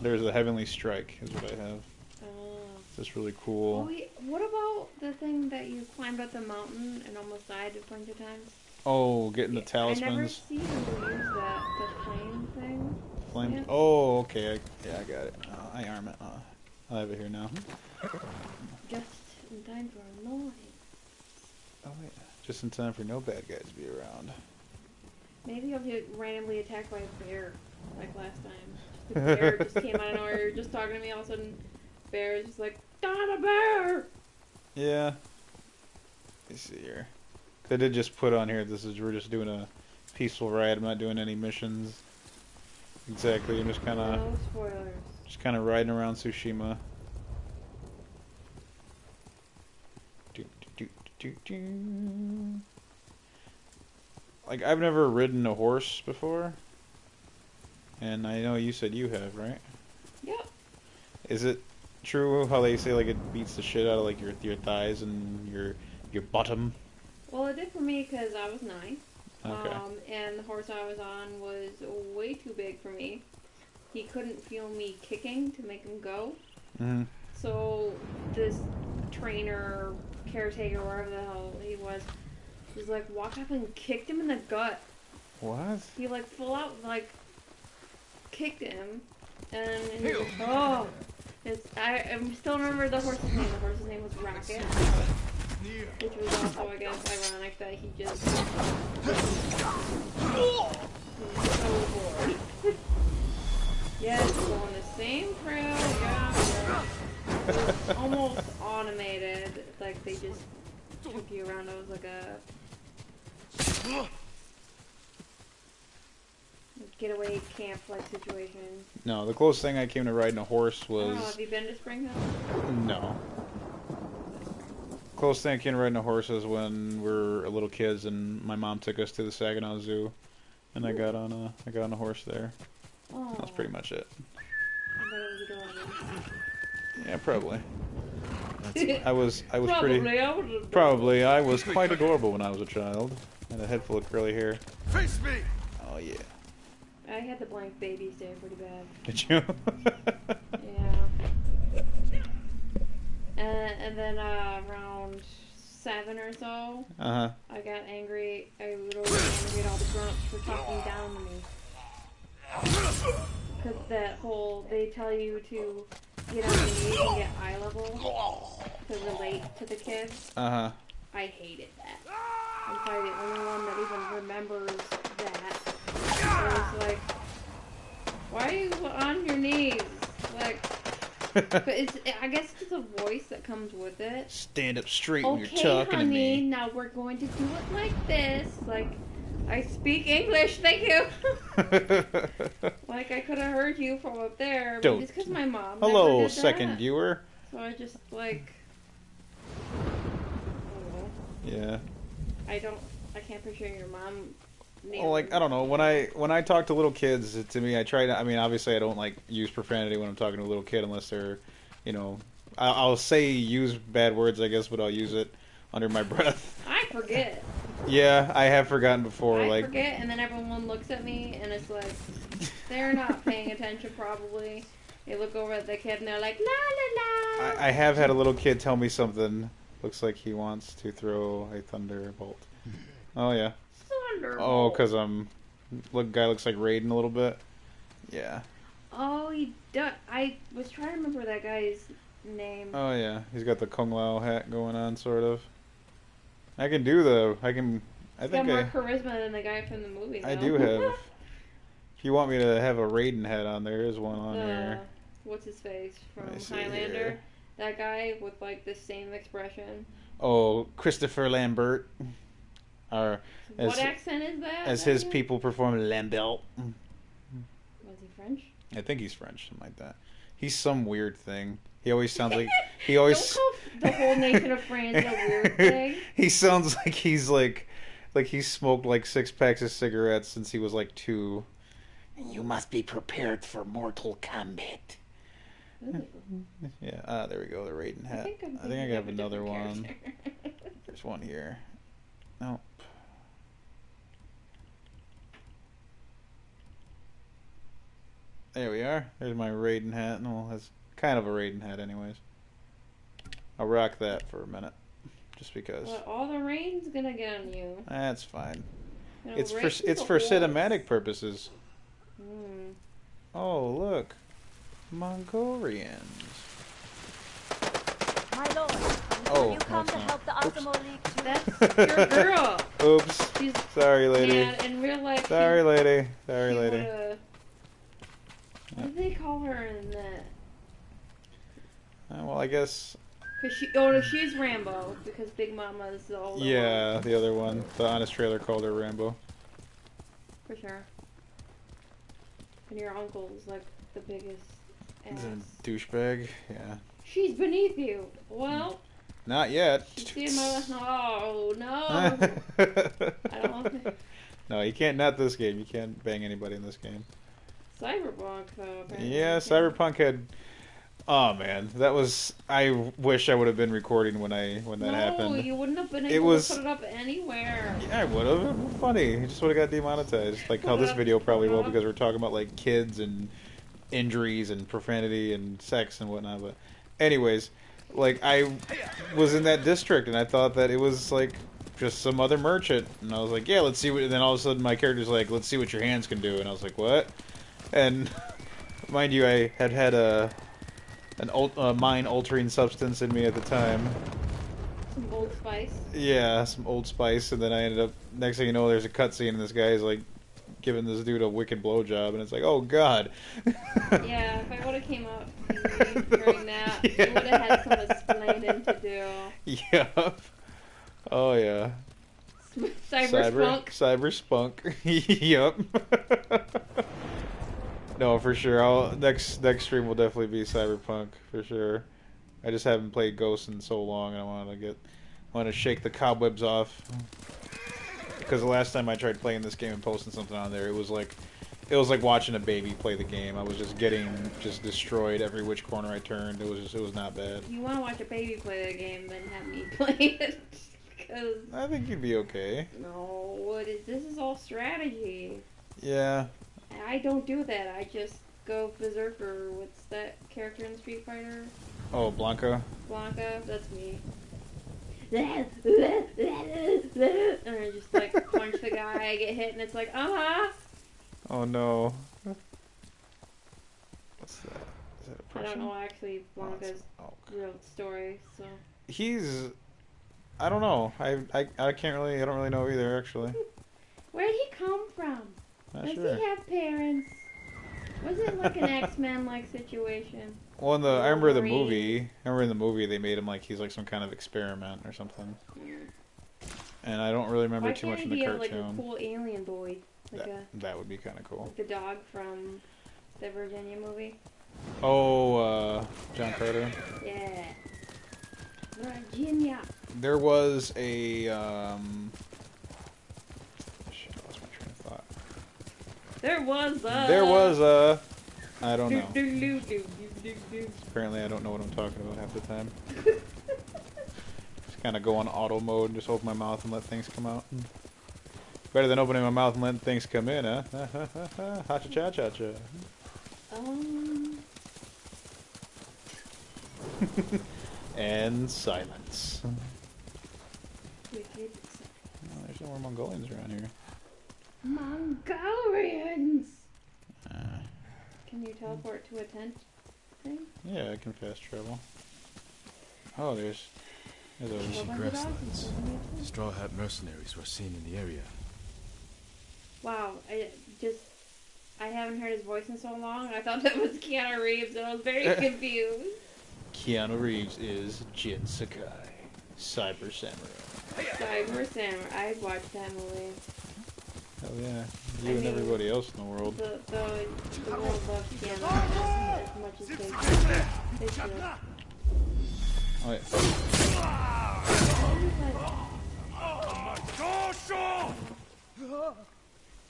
there's a Heavenly Strike is what I have. Oh. It's really Oh, cool. wait, what about the thing that you climbed up the mountain and almost died a bunch of times? Oh, getting the I never talismans. see you use that, the flame thing. Flames. Yeah. Oh, okay. I got it. I arm it. I have it here now. Just in time for a noise. Oh wait. Just in time for no bad guys to be around. Maybe I'll get randomly attacked by a bear, like last time. The bear just came out of nowhere, you're just talking to me, all of a sudden, bear is just like, not a bear! Yeah. Let's see here. They did just put on here. We're just doing a peaceful ride. I'm not doing any missions. Exactly. I'm just kind of No spoilers. riding around Tsushima. Do, do, do, do, do. Like I've never ridden a horse before, and I know you said you have, right? Yep. Is it true how they say like it beats the shit out of like your thighs and your bottom? Well, it did for me because I was 9. Okay. And the horse I was on was way too big for me. He couldn't feel me kicking to make him go. Mm-hmm. So this trainer, caretaker, wherever the hell he was like walked up and kicked him in the gut. What? He like full out like kicked him, and he was like, oh, I still remember the horse's name. The horse's name was Rocket, which was also I guess ironic that he just was so bored. Yes, going the same trail. Yeah. It was almost automated. Like they just took you around. It was like a getaway camp like situation. No, the closest thing I came to riding a horse was Have you been to Spring Hill? no. Closest thing I came to riding a horse is when we were little kids and my mom took us to the Saginaw Zoo, and I got on a horse there. Oh, That's pretty much it. I bet it was adorable. Yeah, probably. I was Probably, pretty. I would. Probably, I was quite adorable when I was a child. I had a head full of curly hair. Face me! Oh yeah. I had the blank baby stare pretty bad. Did you? Yeah. And then around 7 or so, Uh-huh. I got angry. I would always angry at all the grown-ups for talking down to me. Because that whole, they tell you to get on your knees and get eye level to relate to the kids. Uh-huh. I hated that. I'm probably the only one that even remembers that. I was like, why are you on your knees? Like, but I guess it's a voice that comes with it. Stand up straight when Okay, you're talking honey, to me. now we're going to do it like this. Like, I speak English, thank you. Like, I could have heard you from up there. But Don't. just because my mom mom Hello, never did second that. viewer. So I just like, oh, Yeah. I can't picture your mom. Well, like I don't know. When I talk to little kids, to me, I try to. I mean, obviously, I don't like use profanity when I'm talking to a little kid unless they're, you know, I'll say use bad words, I guess, but I'll use it under my breath. I forget. Yeah, I have forgotten before. I Like, forget, and then everyone looks at me, and it's like they're not paying attention. Probably they look over at the kid, and they're like la la la. I have had a little kid tell me something. Looks like he wants to throw a thunderbolt. Oh yeah. Thunderbolt. Oh, because guy looks like Raiden a little bit. Yeah. Oh, he does. I was trying to remember that guy's name. Oh yeah, he's got the Kung Lao hat going on, sort of. I think He's got more I charisma than the guy from the movie. I though. do have. If you want me to have a Raiden hat on, there is one on here. What's his face from Let me see Highlander? here. That guy with like the same expression. Oh, Christopher Lambert. Or What accent is that? as his again? people perform Lambert. Was he French? I think he's French, something like that. He's some weird thing. He always sounds like he always. Don't call the whole nation of France a weird thing. He sounds like he's like he's smoked like 6 packs of cigarettes since he was like 2. You must be prepared for Mortal Kombat. Ooh. Yeah, there we go, the Raiden hat. I think I have another one. There's one here. Nope. There we are. There's my Raiden hat. No, that's kind of a Raiden hat anyways. I'll rock that for a minute. Just because. But all the rain's gonna get on you. That's fine. You know, It's rain's for a cinematic purposes. Mm. Oh, look. Mongolians. My lord, Oh, will you come that's to not. help the Asimo League too? That's your girl. Oops. She's Sorry, lady. mad in real life. Sorry, lady. she Sorry, lady. would've- What do they call her in that? Well, I guess. Cause no, she's Rambo because Big Mama's the older Yeah, one. the other one. The Honest Trailer called her Rambo. For sure. And your uncle's like the biggest ass. He's a douchebag. Yeah. She's beneath you. Well, Not yet. she's in my. Oh no! I don't. No, you can't. Not this game. You can't bang anybody in this game. Cyberpunk though. apparently. Yeah, Cyberpunk had. Oh man, that was. I wish I would have been recording when that No, happened. you wouldn't have been It able was- to put it up anywhere. Yeah, I would have. Funny. It just would have got demonetized. Like how this video probably will because we're talking about like kids and injuries and profanity and sex and whatnot. But, anyways, like I was in that district and I thought that it was like just some other merchant, and I was like, yeah, let's see what. And then all of a sudden my character's like, let's see what your hands can do, and I was like, what? And mind you, I had a mind-altering substance in me at the time. Some Old Spice. Yeah, some Old Spice, and then I ended up. Next thing you know, there's a cutscene, and this guy's like giving this dude a wicked blowjob, and it's like, oh god. Yeah, if I would have came up during that, you would have had some explaining to do. Yeah. Oh yeah. Cyberpunk. Cyberspunk. Yep. No, for sure. Next stream will definitely be Cyberpunk for sure. I just haven't played Ghost in so long, and I want to shake the cobwebs off. Because the last time I tried playing this game and posting something on there, it was like watching a baby play the game. I was just getting destroyed every which corner I turned. It was not bad. You want to watch a baby play the game, then have me play it. Because I think you'd be okay. no, this is all strategy. Yeah. I don't do that. I just go berserker. What's that character in Street Fighter? Oh, Blanca. Blanca. That's me. And I just like punch the guy. I get hit, and it's like, Oh no. What's that? Is that a I person? don't know actually Blanca's Oh, real story. So he's. I don't know. I can't really. I don't really know either. Actually, where'd he come from? not Does sure. he have parents? Was it like an X-Men like situation? Well, I remember the Wolverine. movie. I remember in the movie they made him like he's like some kind of experiment or something. And I don't really remember Why too can't much he in the be like a cartoon. cool alien boy, like That would be kind of cool. like the dog from the Virginia movie? Oh, John Carter. Yeah. Virginia. There was a shit, I lost my train of thought. There was a. There was a. I don't know. Do, do, do, do, do, Apparently, I don't know what I'm talking about half the time. Just kind of go on auto mode and just open my mouth and let things come out. Better than opening my mouth and letting things come in, huh? Ha cha cha cha cha. And silence. Wicked. Oh, there's no more Mongolians around here. Mongolians. Can you teleport to a tent thing? Yeah, I can fast travel. Oh, there's a. Fishing Well, grasslands. $100. Straw Hat mercenaries were seen in the area. Wow, I haven't heard his voice in so long. I thought that was Keanu Reeves, and I was very confused. Keanu Reeves is Jin Sakai, Cyber Samurai. Cyber Samurai. I'd watch that movie. Hell yeah, I you and mean, everybody else in the world. The world loves Keanu Reeves as much as they should. Oh yeah.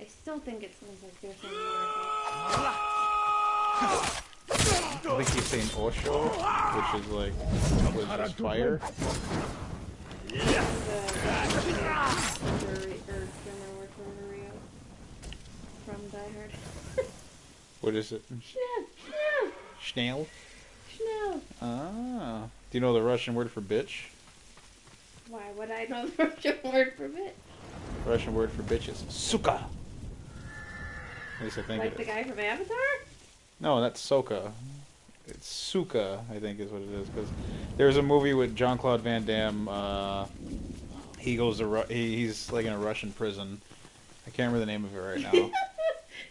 I still think it sounds like they're saying I think he's saying Osho, which is like, what is this, fire? From Die Hard. What is it? Schnell. Schnell? Schnell. Ah. Do you know the Russian word for bitch? Why would I know the Russian word for bitch? The Russian word for bitch is suka. At least I think Like it the is. guy from Avatar? No, that's soka. It's suka, I think is what it is. Because there's a movie with Jean-Claude Van Damme. He goes to he's like in a Russian prison. I can't remember the name of it right now.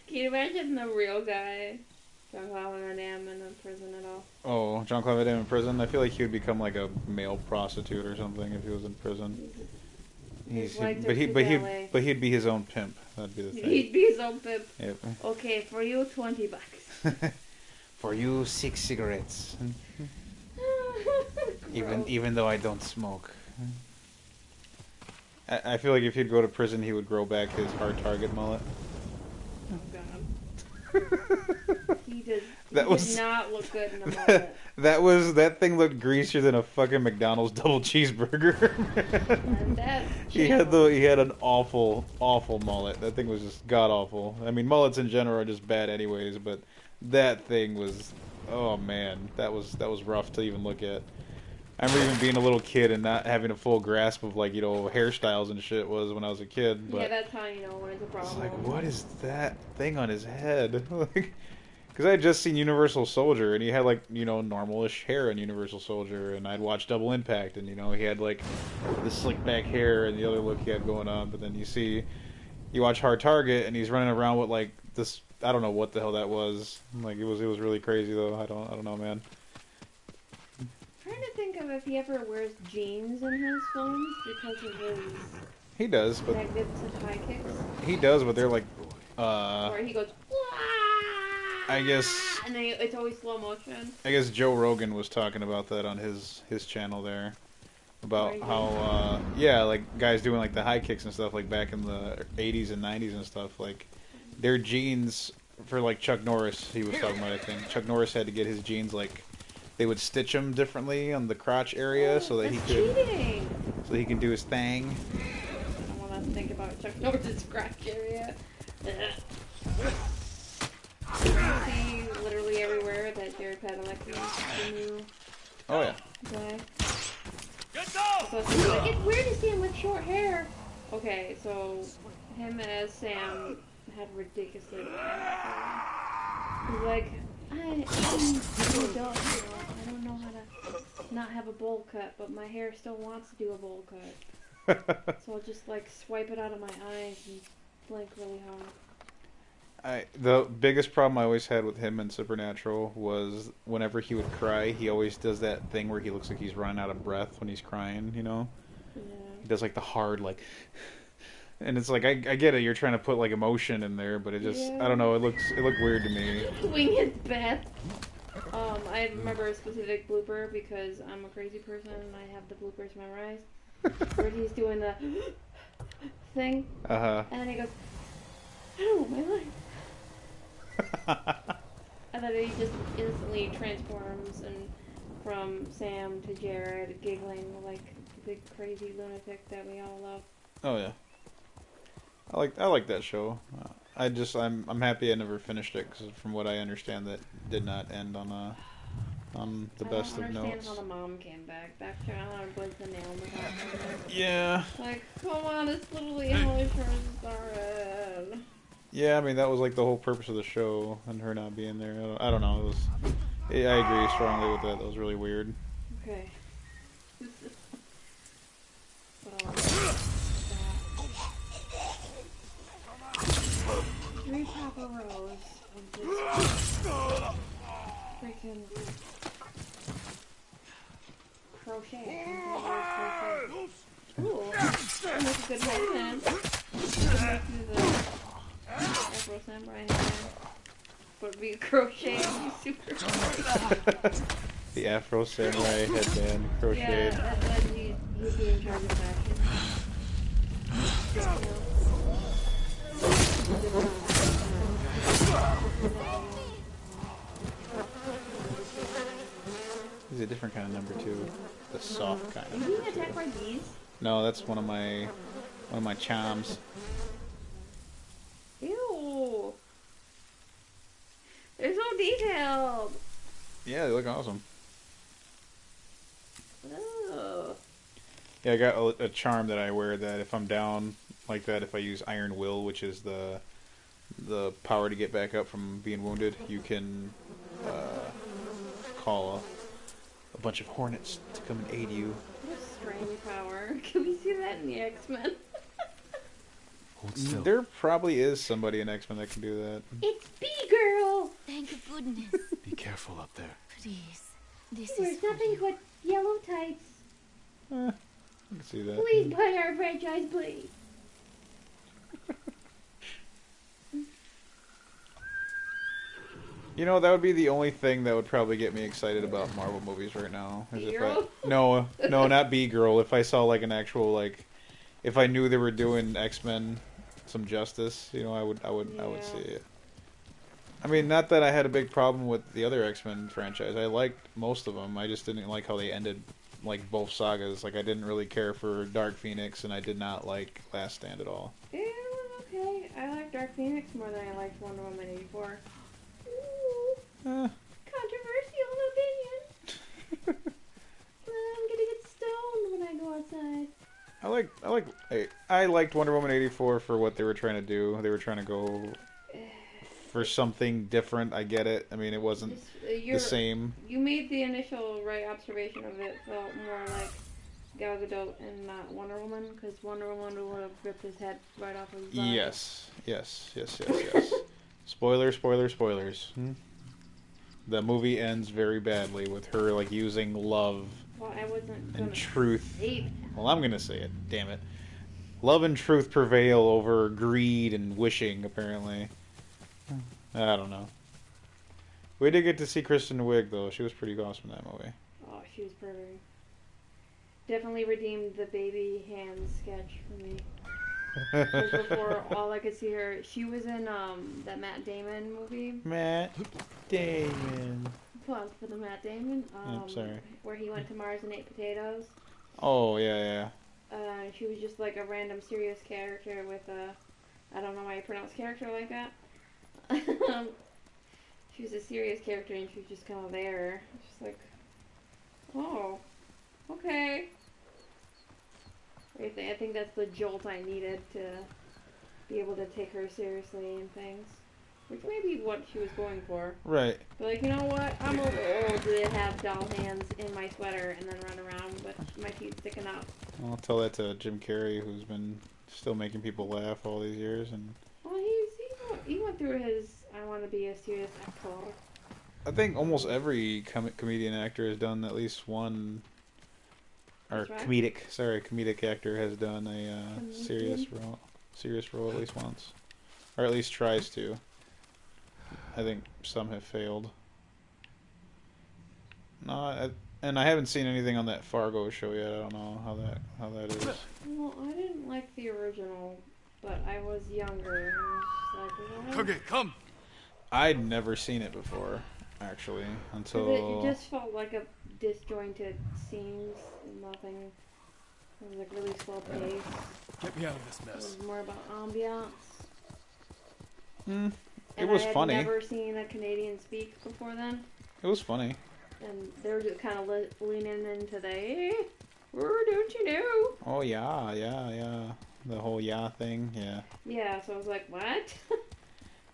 Can you imagine the real guy? Jean-Claude Van Damme in a prison at all? Oh, Jean-Claude Van Damme in prison? I feel like he would become like a male prostitute or something if he was in prison. But he'd be his own pimp. That'd be the thing. He'd be his own pimp. Yep. Okay, for you, $20. For you, 6 cigarettes. Even though I don't smoke. I feel like if he'd go to prison, he would grow back his hard target mullet. Oh God. He did not look good in a mullet. That thing looked greasier than a fucking McDonald's double cheeseburger. And that's he had an awful mullet. That thing was just god awful. I mean, mullets in general are just bad anyways, but that thing was, oh man, that was rough to even look at. I remember even being a little kid and not having a full grasp of like, hairstyles and shit was when I was a kid. But yeah, that's how you know when it's a problem. it's like, what is that thing on his head? Like, because I had just seen Universal Soldier and he had like, normal-ish hair in Universal Soldier, and I'd watched Double Impact and he had like the slick back hair and the other look he had going on. But then you watch Hard Target and he's running around with like this. I don't know what the hell that was. Like it was really crazy though. I don't know, man. Trying to think of if he ever wears jeans in his films because of his He does, but magnificent high kicks. he does, but they're like, Where he goes, "Wah!" I guess and then it's always slow motion. Joe Rogan was talking about that on his channel there, about Very how like guys doing like the high kicks and stuff like back in the 80s and 90s and stuff, like their jeans for like Chuck Norris. He was talking about, I think Chuck Norris had to get his jeans like they would stitch them differently on the crotch area so that he could cheating. so he can do his thing. I don't want to think about Chuck Norris's crotch area. You see literally everywhere that Jared Padalecki is the new Oh yeah. guy. So it's like, it's weird to see him with short hair. Okay, so him as Sam had ridiculously long hair. He's like, I'm an adult, I don't know how to not have a bowl cut, but my hair still wants to do a bowl cut. So I'll just like swipe it out of my eyes and blink really hard. The biggest problem I always had with him in Supernatural was whenever he would cry, he always does that thing where he looks like he's running out of breath when he's crying, Yeah. He does like the hard, like, and it's like, I get it, you're trying to put like emotion in there, but it just, I don't know, it looked weird to me. Wing his breath. I remember a specific blooper because I'm a crazy person and I have the bloopers memorized. Where he's doing the thing, Uh and then he goes, I don't want my life. huh. And then he just instantly transforms and from Sam to Jared, giggling like the big crazy lunatic that we all love. Oh yeah. I like that show. I'm happy I never finished it because from what I understand that did not end on the best of I don't notes. understand how the mom came back. Back to was the nail in the coffin. Yeah. Like, come on, it's literally how it started. Yeah, I mean that was like the whole purpose of the show, and her not being there. I don't know. I agree strongly with that. That was really weird. Okay. But, three Papa Rows of this freaking crochet. Ooh, that makes a good headband. Go through the Afro Samurai headband. But it'd be crochet and be super The Afro Samurai headband crocheted. Yeah, he'd be in charge of fashion. He's a different kind of number two. The soft kind. Are you being attacked by bees? No, that's one of my charms. Ew. They're so detailed. Yeah, they look awesome. Ugh. Yeah, I got a charm that I wear that if I'm down like that, if I use Iron Will, which is the power to get back up from being wounded, you can call a bunch of hornets to come and aid you. What a strange power. Can we see that in the X-Men? Hold still. There probably is somebody in X-Men that can do that. It's B-Girl! Thank goodness. Be careful up there. Please. This There's is for nothing you. but yellow tights. I can see that. Please buy our franchise, please. You know, that would be the only thing that would probably get me excited about Marvel movies right now. Is if B-Girl? no, not B-Girl. If I saw like an actual if I knew they were doing X-Men some justice, you know, I would Yeah. see it. I mean, not that I had a big problem with the other X-Men franchise. I liked most of them. I just didn't like how they ended, like both sagas. Like I didn't really care for Dark Phoenix, and I did not like Last Stand at all. Yeah, okay. I like Dark Phoenix more than I liked Wonder Woman 84. Ooh, Eh, controversial opinion. I'm gonna get stoned when I go outside. I liked Wonder Woman 84 for what they were trying to do. They were trying to go for something different. I get it. I mean, it wasn't the same. You made the initial right observation of it felt more like Gal Gadot and not Wonder Woman, because Wonder Woman would have ripped his head right off of his body. Yes. Spoilers. Hmm? The movie ends very badly with her like using love Well, I wasn't gonna and truth. say that. Well, I'm gonna say it. Damn it. Love and truth prevail over greed and wishing. Apparently, I don't know. We did get to see Kristen Wiig though. She was pretty awesome in that movie. Oh, she was perfect. Definitely redeemed the baby hands sketch for me. 'Cause before, all I could see her, she was in that Matt Damon movie. Matt Damon. Plug for the Matt Damon. Sorry. Where he went to Mars and ate potatoes. Oh yeah. She was just like a random serious character with a, I don't know why you pronounce character like that. She was a serious character and she was just kind of there. Just like, oh, okay. I think that's the jolt I needed to be able to take her seriously in things. Which may be what she was going for. Right. But like, you know what? I'm a little old to have doll hands in my sweater and then run around with my teeth sticking out. I'll tell that to Jim Carrey, who's been still making people laugh all these years, and Well, he went through his, I want to be a serious actor. I think almost every comedian actor has done at least one, or That's right. comedic actor has done a serious role at least once, or at least tries to. I think some have failed. No, and I haven't seen anything on that Fargo show yet. I don't know how that is. Well, I didn't like the original, but I was younger. And I was just like, what? Okay, come. I'd never seen it before, actually, 'Cause until it just felt like a disjointed scenes. Nothing. It was like really slow paced. Get me out of this It mess. was more about ambiance. it And was I had funny. never seen a Canadian speak before then, It was funny. and they were just kind of leaning into the, hey, don't you know? Oh yeah. The whole yeah thing, yeah. Yeah, so I was like, what?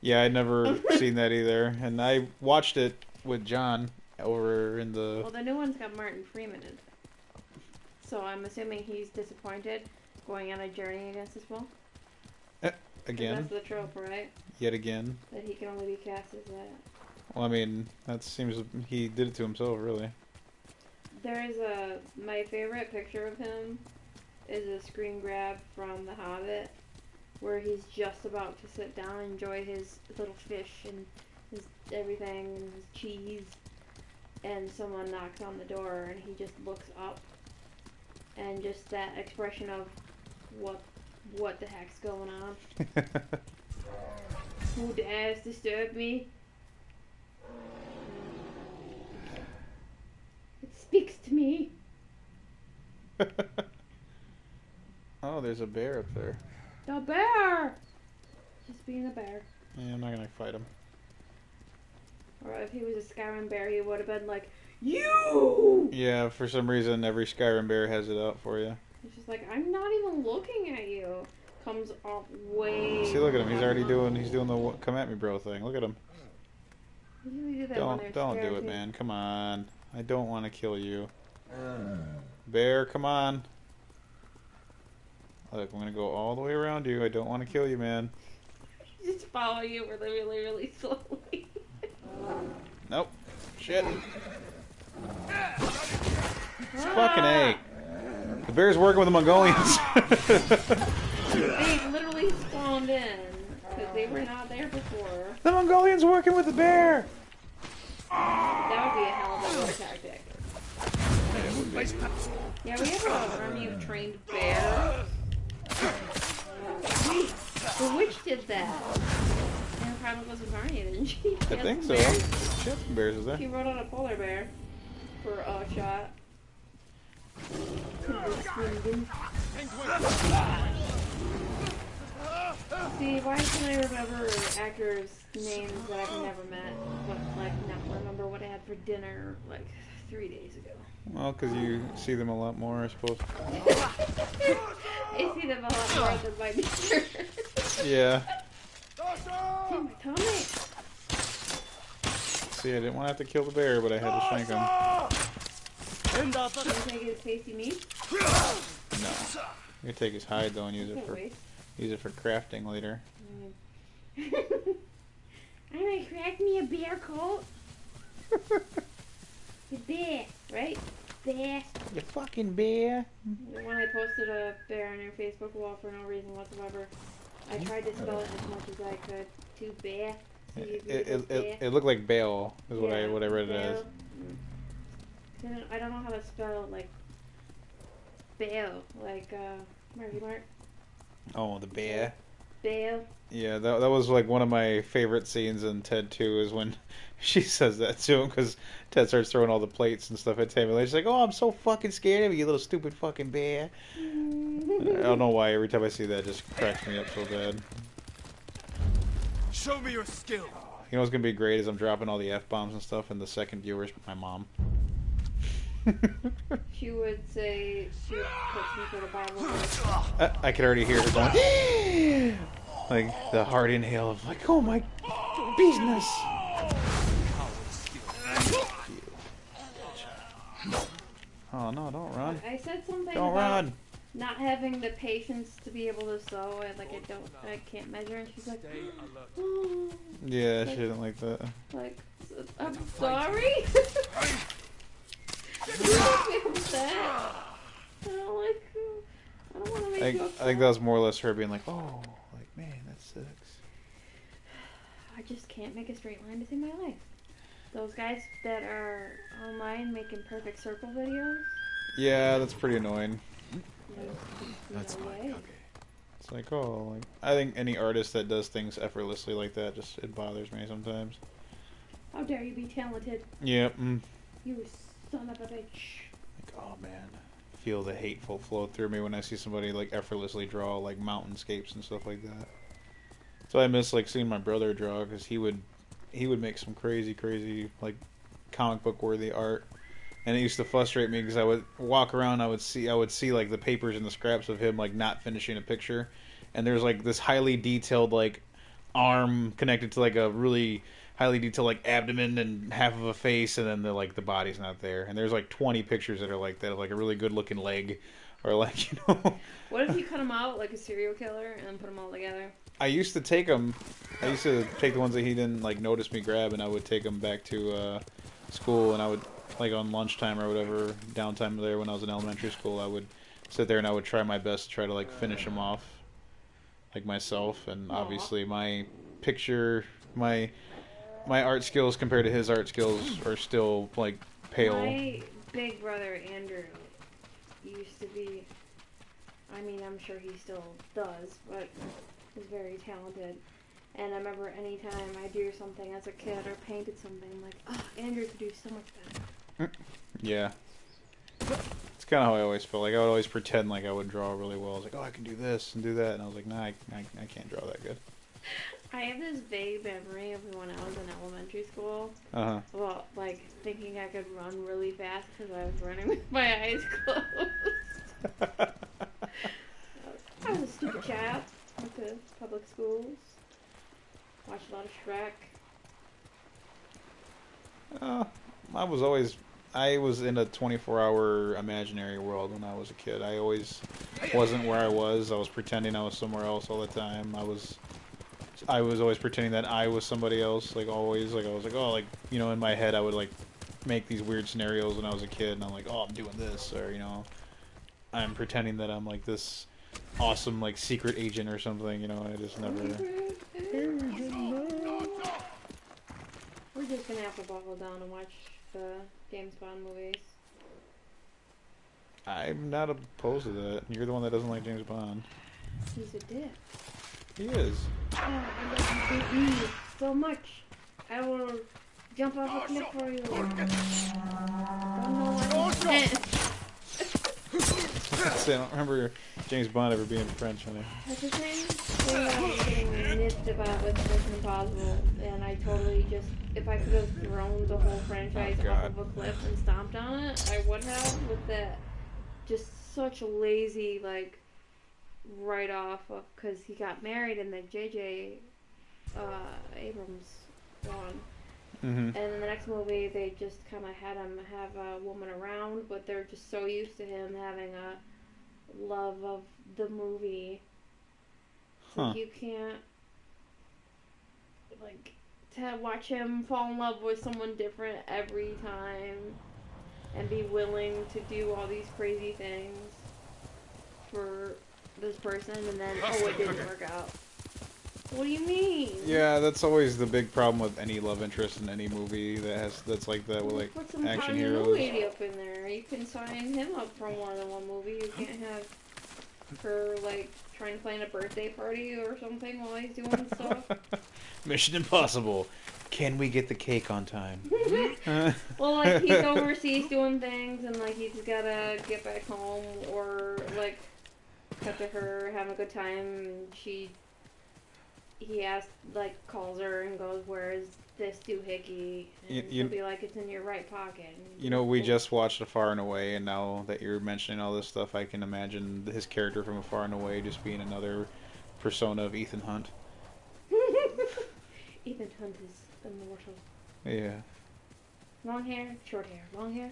Yeah, I'd never seen that either, and I watched it with John over in the. Well, the new one's got Martin Freeman in it. So I'm assuming he's disappointed going on a journey against his will. 'Cause Again, that's the trope, right? yet again. That he can only be cast as that. Well, I mean, that seems he did it to himself, really. There is my favorite picture of him is a screen grab from The Hobbit, where he's just about to sit down and enjoy his little fish and his everything and his cheese, and someone knocks on the door and he just looks up, and just that expression of what the heck's going on? Who dares disturb me? It speaks to me. Oh, there's a bear up there. The bear! Just being a bear. Yeah, I'm not gonna fight him. Or if he was a Skyrim bear, he would have been like, you! Yeah, for some reason, every Skyrim bear has it out for you. It's just like, I'm not even looking at you. Comes off way. See, look at him. He's already doing the come at me, bro thing. Look at him. Usually do that when they're Don't do scared, it, too. man. Come on. I don't want to kill you. Bear, come on. Look, I'm gonna go all the way around you. I don't want to kill you, man. Just follow you really, really, really slowly. Nope. Shit. Fucking A. The bear's working with the Mongolians. They literally spawned in because they were not there before. The Mongolians working with the bear. That would be a hell of a war tactic. Yeah, we have a army of trained bears. Wait, the witch did that. And Chronicles of Narnia, didn't she? I think so. Bears? She had some bears, is there? She rode on a polar bear for a shot. See, why can I remember actors' names that I've never met, but like not remember what I had for dinner like 3 days ago? Well, because you see them a lot more, I suppose. I see them a lot more than my picture. Yeah. Tommy! See, I didn't want to have to kill the bear, but I had to shank him. You think it's tasty meat? No. You take his hide though and use it Can't for wait. crafting later. I'm gonna crack me a bear coat. The bear, right? Bear. You fucking bear. When I posted a bear on your Facebook wall for no reason whatsoever, I tried to spell it as much as I could. To bear. So you read it as bear. It looked like Bale is what I Yeah, read it as. Bale. I don't know how to spell like Bale, like Marky Mark. Oh, the bear. Bale. Yeah, that was like one of my favorite scenes in Ted 2 is when she says that to him because Ted starts throwing all the plates and stuff at Tammy. She's like, "Oh, I'm so fucking scared of you, you little stupid fucking bear." I don't know why every time I see that, it just cracks me up so bad. Show me your skill. You know what's gonna be great is I'm dropping all the F-bombs and stuff, and the second viewer's my mom. She would say she would puts me for the Bible verse. I could already hear her going, like the hard inhale of like, "Oh my business." Oh no! Don't run! I said something Don't about run! not having the patience to be able to sew. I can't measure. And she's like, oh, Yeah, she didn't like that. like, I'm sorry. You make me upset. I don't like. I don't want to make you upset. I think that was more or less her being like, "Oh, like man, that sucks." I just can't make a straight line to save my life. Those guys that are online making perfect circle videos. Yeah, that's pretty annoying. That's No fine. way. Okay. It's like, oh, like, I think any artist that does things effortlessly like that, just, it bothers me sometimes. How dare you be talented? Yep. You son of a bitch. Like, oh man, feel the hateful flow through me when I see somebody like effortlessly draw like mountainscapes and stuff like that. So I miss like seeing my brother draw because he would make some crazy like comic book worthy art, and it used to frustrate me because I would walk around, I would see like the papers and the scraps of him like not finishing a picture, and there's like this highly detailed like arm connected to like a really highly detailed like abdomen and half of a face, and then the body's not there, and there's like 20 pictures that are like that, of like a really good looking leg, or like, you know. What if you cut them out like a serial killer and then put them all together? I used to take them. I used to take the ones that he didn't like notice me grab, and I would take them back to school, and I would like on lunchtime or whatever downtime there when I was in elementary school, I would sit there and I would try my best to try to like finish them off like myself, and obviously my art skills compared to his art skills are still like pale. My big brother Andrew used to be, I mean, I'm sure he still does, but he's very talented. And I remember anytime I drew something as a kid or painted something, I'm like, oh, Andrew could do so much better. Yeah. It's kind of how I always felt. Like I would always pretend like I would draw really well. I was like, oh, I can do this and do that, and I was like, nah, I can't draw that good. I have this vague memory of when I was in elementary school. Uh-huh. Well, like thinking I could run really fast because I was running with my eyes closed. I was a stupid child. Went to public schools. Watched a lot of Shrek. I was in a 24-hour imaginary world when I was a kid. I always wasn't where I was. I was pretending I was somewhere else all the time. I was always pretending that I was somebody else, like always. Like I was like, oh, like, you know, in my head I would like make these weird scenarios when I was a kid, and I'm like, oh, I'm doing this, or, you know, I'm pretending that I'm like this awesome like secret agent or something, you know, and I just never. We're just gonna have to buckle down and watch the James Bond movies. I'm not opposed to that. You're the one that doesn't like James Bond. He's a dick. He is. Oh, I love you so much. I will jump off a cliff for you. Don't know what I don't remember James Bond ever being French, honey. That's the thing I was getting nipped about with Mission Impossible, and I totally just, if I could have thrown the whole franchise off of a cliff and stomped on it, I would have, with that just such a lazy, like, write-off of, because he got married in the J.J. Abrams one. Mm-hmm. And in the next movie, they just kind of had him have a woman around, but they're just so used to him having a love of the movie. Huh. Like, you can't, like, to watch him fall in love with someone different every time and be willing to do all these crazy things for this person, and then, oh, it didn't work out. What do you mean? Yeah, that's always the big problem with any love interest in any movie that's like that with like Put some action continuity heroes. up in there. You can sign him up for more than one movie. You can't have her like trying to plan a birthday party or something while he's doing stuff. Mission Impossible. Can we get the cake on time? Well, like he's overseas doing things, and like he's gotta get back home, or like cut to her having a good time, and he asks, like, calls her and goes, "Where's this doohickey?" And she'll be like, "It's in your right pocket." And You know, we just watched A Far and Away, and now that you're mentioning all this stuff, I can imagine his character from A Far and Away just being another persona of Ethan Hunt. Ethan Hunt is immortal. Yeah. Long hair, short hair, long hair,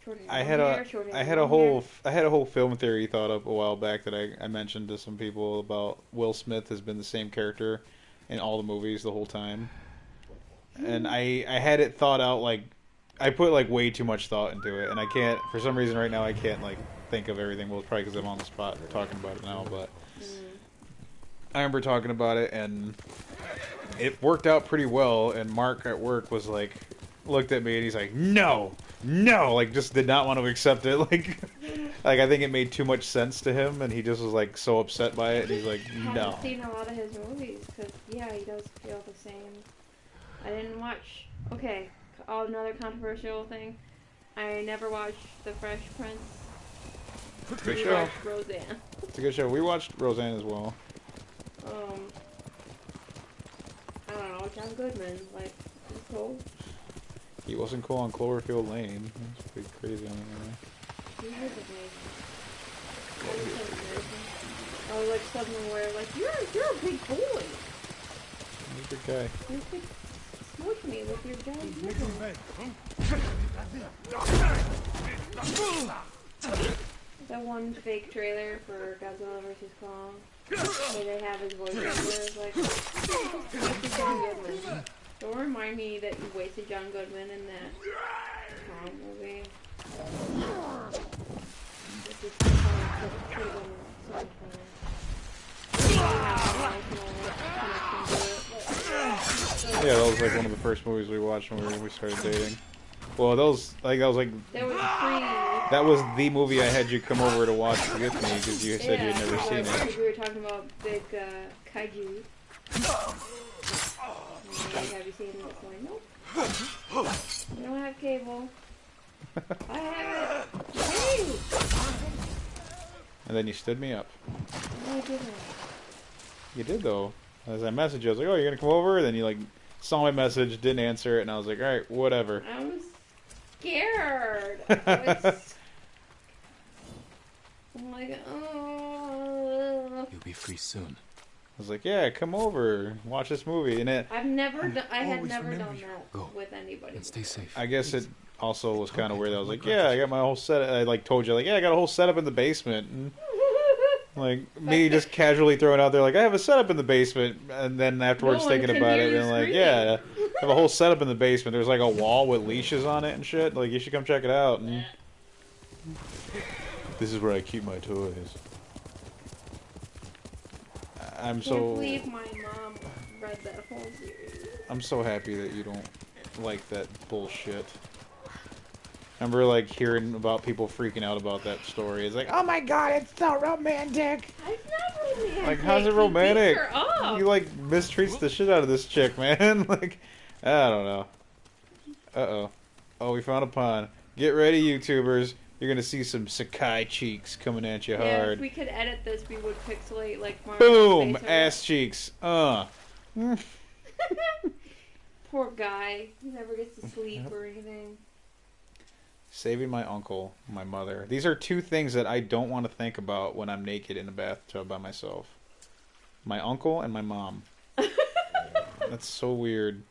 short hair. I long had hair, a short hair, I had a long whole hair. I had a whole film theory thought up a while back that I mentioned to some people about Will Smith has been the same character in all the movies the whole time. And I had it thought out, like I put like way too much thought into it, and I can't, for some reason right now I can't like think of everything. Well, it's probably because I'm on the spot talking about it now, but I remember talking about it and it worked out pretty well, and Mark at work was like, looked at me and he's like, no, no, like just did not want to accept it. Like I think it made too much sense to him, and he just was like so upset by it. And he's like, I no. haven't seen a lot of his movies because yeah, he does feel the same. I didn't watch. Okay, another controversial thing. I never watched The Fresh Prince. It's a good We show. watched Roseanne. It's a good show. We watched Roseanne as well. I don't know, John Goodman, like, he's cool. He wasn't cool on Cloverfield Lane. That's pretty crazy on there. He is amazing. Always so amazing. I was like something where like you're a big boy. He's a good guy. You could smush me with your John Goodman. That one fake trailer for Godzilla vs. Kong, where they have his voice over, is like, you wasted John Goodman. Don't remind me that you wasted John Goodman in that Kong movie. It's just so much fun. Yeah, that was like one of the first movies we watched when we started dating. Well, that was like That was free. that was the movie I had you come over to watch with me because you said you had never seen it. We were talking about big kaiju. Like, have you seen it? It's like, nope. You don't have cable. I have it. Hey! And then you stood me up. No, I didn't. You did though. As I messaged you, I was like, "Oh, you're gonna come over?" And then you like saw my message, didn't answer it, and I was like, "All right, whatever." I was scared. I'm like, oh. You'll be free soon. I was like, "Yeah, come over, watch this movie." And I've never done. I had Always never remember done you. that Go. with anybody. And stay safe. I guess it also was kind of weird. I was like, "Yeah, I got my whole set." I like told you, like, "Yeah, I got a whole setup in the basement." And like me just casually throwing out there, like, "I have a setup in the basement," and then afterwards No one thinking can about hear it, you and like, screaming. "Yeah, I have a whole setup in the basement. There's like a wall with leashes on it and shit. Like, you should come check it out." And this is where I keep my toys. I'm I can't so believe my mom read that whole series. I'm so happy that you don't like that bullshit. I remember like hearing about people freaking out about that story. It's like, oh my god, it's so romantic. It's not romantic. Like, how's it He romantic? beats her up. You like mistreats the shit out of this chick, man. Like, I don't know. Uh-oh. Oh, we found a pond. Get ready, YouTubers. You're gonna see some Sakai cheeks coming at you Yeah, hard. if we could edit this, we would pixelate like Marvel's Boom! face over Ass cheeks. Poor guy. He never gets to sleep or anything. Saving my uncle, my mother. These are two things that I don't want to think about when I'm naked in the bathtub by myself. My uncle and my mom. That's so weird.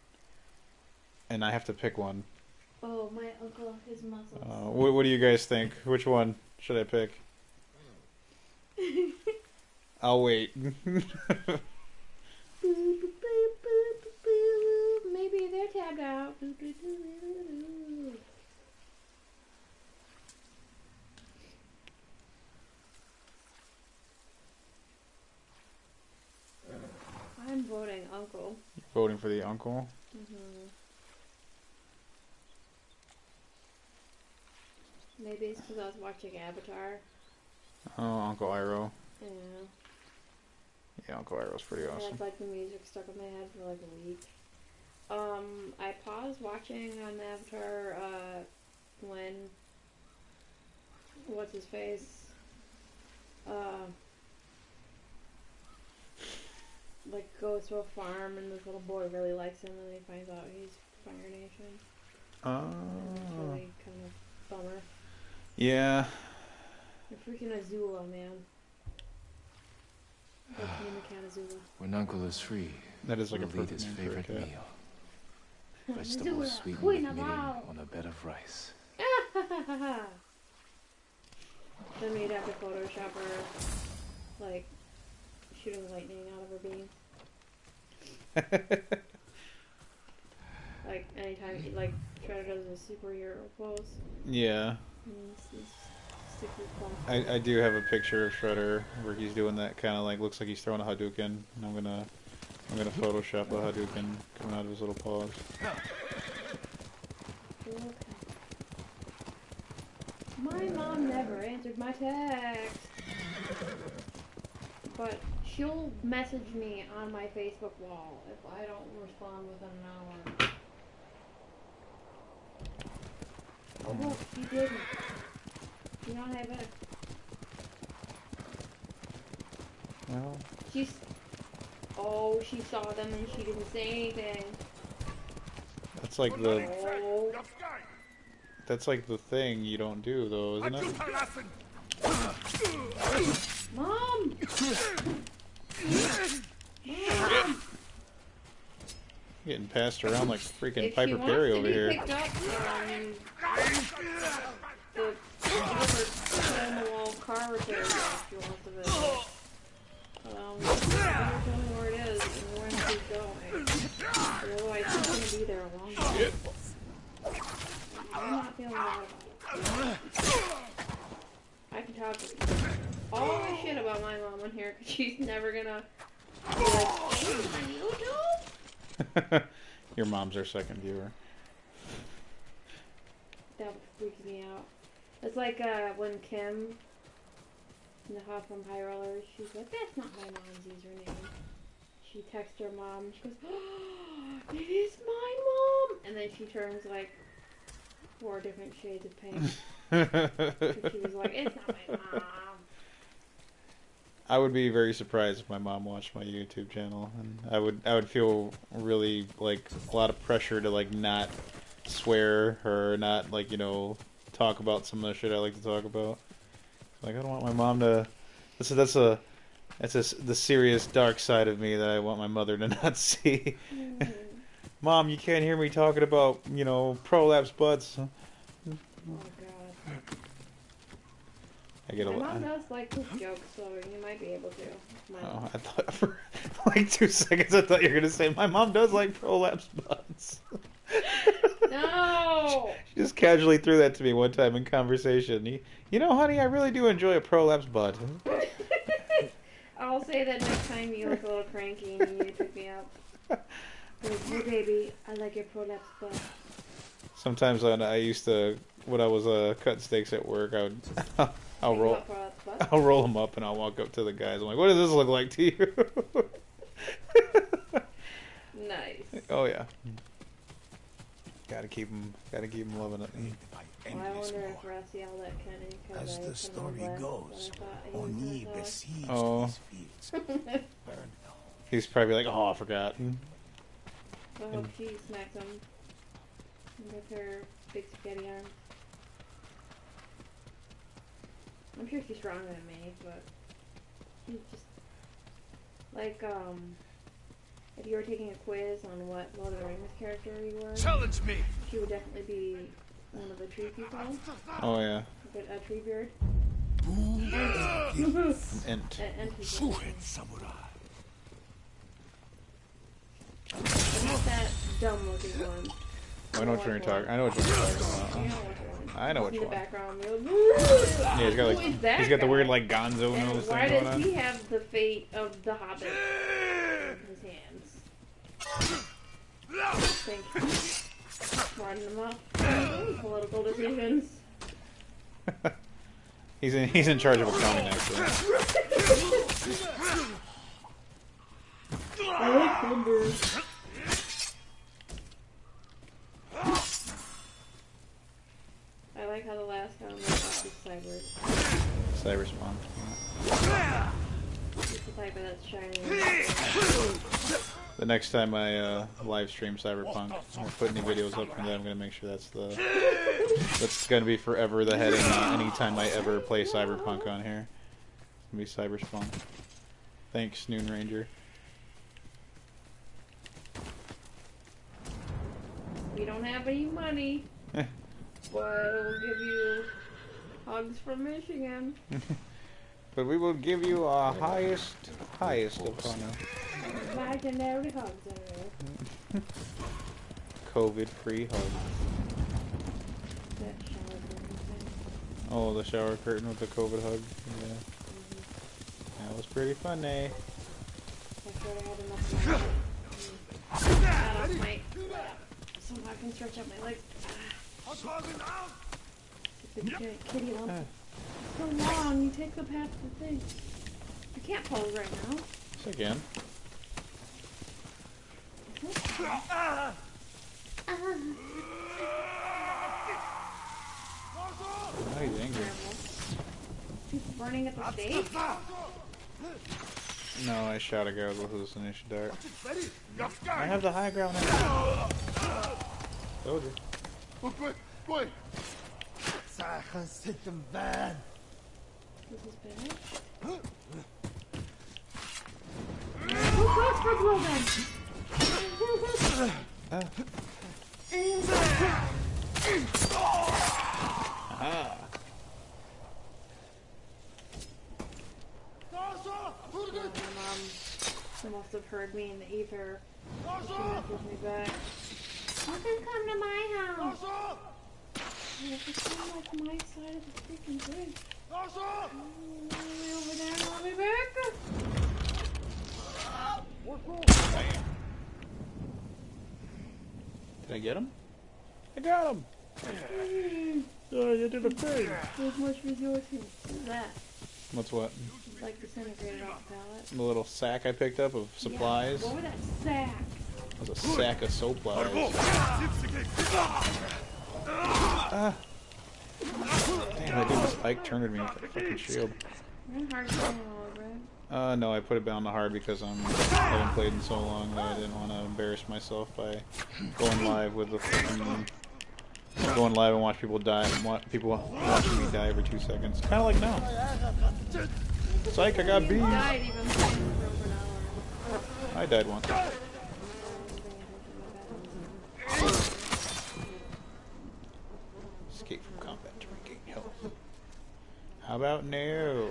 And I have to pick one. Oh, my uncle, his muscles. What do you guys think? Which one should I pick? I'll wait. Boop, boop, boop, boop, boop, boop. Maybe they're tabbed out. Boop, boop, boop, boop, boop. I'm voting uncle. Voting for the uncle. Maybe it's because I was watching Avatar. Oh, Uncle Iroh. Yeah. Yeah, Uncle Iroh's pretty I awesome. had like the music stuck in my head for like a week. I paused watching on Avatar when what's his face like goes to a farm and this little boy really likes him and he finds out he's Fire Nation. It's really kind of bummer. Yeah. You're freaking Azula, man. Like Nina Azula. When Uncle is free, That is like a we'll eat perfect his name for a favorite cat. meal. Vegetables Azula, sweetened Queen with of meat all. on a bed of rice. Then we'd have to Photoshop her, like, shooting lightning out of her beams. Like, anytime, like, Shredder does a superhero pose. Yeah. He's super fun. I do have a picture of Shredder where he's doing that kind of like, looks like he's throwing a Hadouken. And I'm gonna Photoshop a Hadouken coming out of his little paws. Okay. My mom never answered my text. But she'll message me on my Facebook wall if I don't respond within an hour. Oh look, she didn't. You know, I bet. Well, She's... Oh, she saw them and she didn't say anything. that's like the Oh. thing you don't do though, isn't it? Mom! Mom! Getting passed around like freaking If she Piper wants Perry to over be here. picked up, the hole-in-the-wall car repair shop if she wants to visit. Better tell me where it is and when she's going. Otherwise, she's gonna be there a long time. I'm not feeling bad about it. I can talk all the shit about my mom on here because she's never gonna be like, hey, on YouTube? Your mom's our second viewer. That freaks me out. It's like when Kim, the Hot from High Rollers, she's like, that's not my mom's username. She texts her mom and she goes, oh, it is my mom! And then she turns like 4 different shades of pink. She was like, it's not my mom. I would be very surprised if my mom watched my YouTube channel, and I would feel really like a lot of pressure to like not swear or not like, you know, talk about some of the shit I like to talk about. Like I don't want my mom to. That's the serious dark side of me that I want my mother to not see. Mom, you can't hear me talking about, you know, prolapse butts. Oh god. I get a My lot. mom does like poop jokes, so you might be able to. My Oh, mom. I thought for like 2 seconds I thought you were gonna say my mom does like prolapse butts. No! She just casually threw that to me one time in conversation. You know, honey, I really do enjoy a prolapse butt. I'll say that next time you look a little cranky and you need to pick me up. Like, hey baby, I like your prolapse butt. Sometimes I used to, when I was cutting steaks at work, I would I'll Think roll about prolapse butt? I'll roll them up and I'll walk up to the guys. I'm like, what does this look like to you? Nice. Oh yeah. Gotta keep them loving it. Well, I wonder if Russ yelled at Kenny because As I the put him story on blast, goes, but I thought he was Oni gonna talk. besieged Oh. these fields. Burned them. He's probably like, oh, I forgot. I hope she smacks him with her big spaghetti arms. I'm sure she's stronger than me, but she's just like if you were taking a quiz on what Lord of the Rings character you were, Challenge me! she would definitely be one of the tree people, Oh yeah. a tree beard. Ent. And Shuhen samurai. not that dumb looking one. I know what you're talking. I know what you're talking You about. know which one. I know which In the one. background, you're like, Yeah, he's got Who like is that he's got the guy? weird like Gonzo And nose why thing going does on. he have the fate of the Hobbit in his hands? Thank you. Riding them up. Political decisions. He's in charge of accounting actually. I like numbers. I like how the last time we talked is Cyber. Cyberspawn. It's the type that's shiny. The next time I live stream Cyberpunk or put any videos up from that, I'm gonna make sure that's gonna be forever the heading anytime I ever play Cyberpunk on here. It's gonna be Cyberspawn. Thanks, Noon Ranger. We don't have any money, but we'll give you hugs from Michigan. But we will give you our highest of honor. Imaginary hugs, COVID-free hug. That shower curtain thing. Oh, the shower curtain with the COVID hug. Yeah, that was pretty funny. I sort of had enough of my out of my lap, so I can stretch out my legs. Stupid kitty lump. So long, you take up half the thing. You can't pose right now. Yes, I can. Oh, he's angry. He's burning at the stake? No, I shot a guy with a hallucination dart. I have the high ground now. Told you. This is bad. Who goes for blowgun? Aha. They must have heard me in the ether. She messaged me back. You can come to my house. You have to come like my side of the freaking bridge. Over there and I'll be back. Did I get him? I got him! Oh, you did a thing! There's much rejoicing. What's that? What's what? Like disintegrated off pallet. The little sack I picked up of supplies. Yeah, what was that sack? It was a sack of supplies. Damn, that dude Spike turned me with that fucking shield. You're in hard training all over it. No, I put it down to hard because I haven't played in so long that I didn't want to embarrass myself by going live with the fucking... Going live and watch people die, people watching me die every 2 seconds. Kind of like now. Psych, I got beat. Died even playing for over an hour. I died once. Escape from combat to regain health. How about no?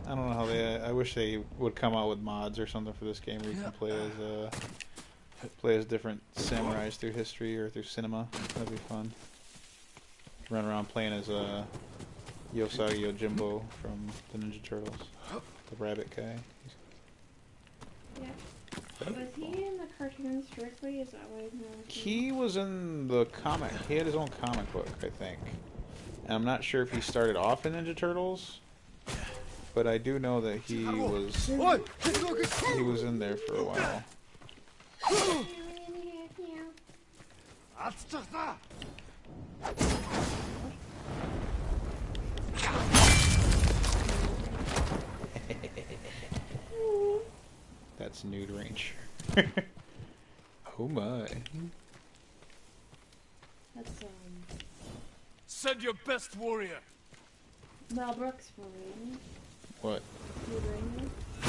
I don't know how they. I wish they would come out with mods or something for this game where you can play as different samurais through history or through cinema. That'd be fun. Run around playing as Yosagi Yojimbo from the Ninja Turtles, the rabbit guy. Yeah. Was he in the cartoon strictly? Is that why he's not? He was in the comic. He had his own comic book, I think. And I'm not sure if he started off in Ninja Turtles. But I do know that he was in there for a while. That's Nude Ranger. Oh my. That's Send your best warrior. Mel Brooks for me. What? You bring I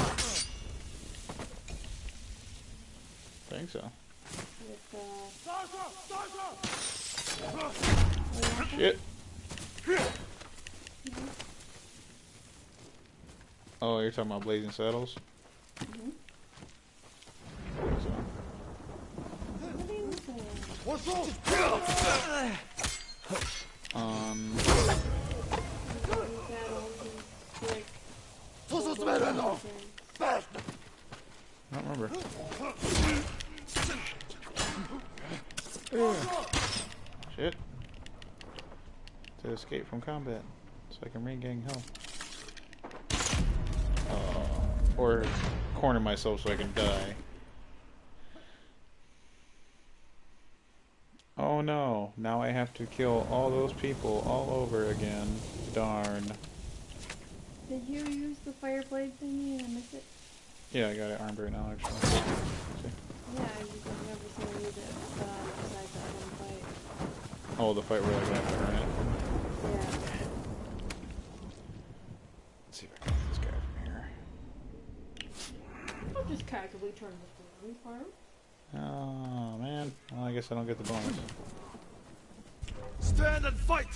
think so. With Shit. Oh, you're talking about Blazing Saddles? Mhm. I don't remember. Shit. To escape from combat, so I can regain health. Or corner myself so I can die. Oh no, now I have to kill all those people all over again. Darn. Did you use the fire blade thingy and I missed it? Yeah, I got it armed right now actually. Yeah, I've never seen you use it besides that one fight. Oh, the fight where I got to earn it. Yeah. Let's see if I can get this guy from here. I'll just casually turn the phone part. Oh man, well, I guess I don't get the bonus. Stand and fight.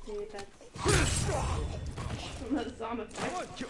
See if that's... Some of the sound effects.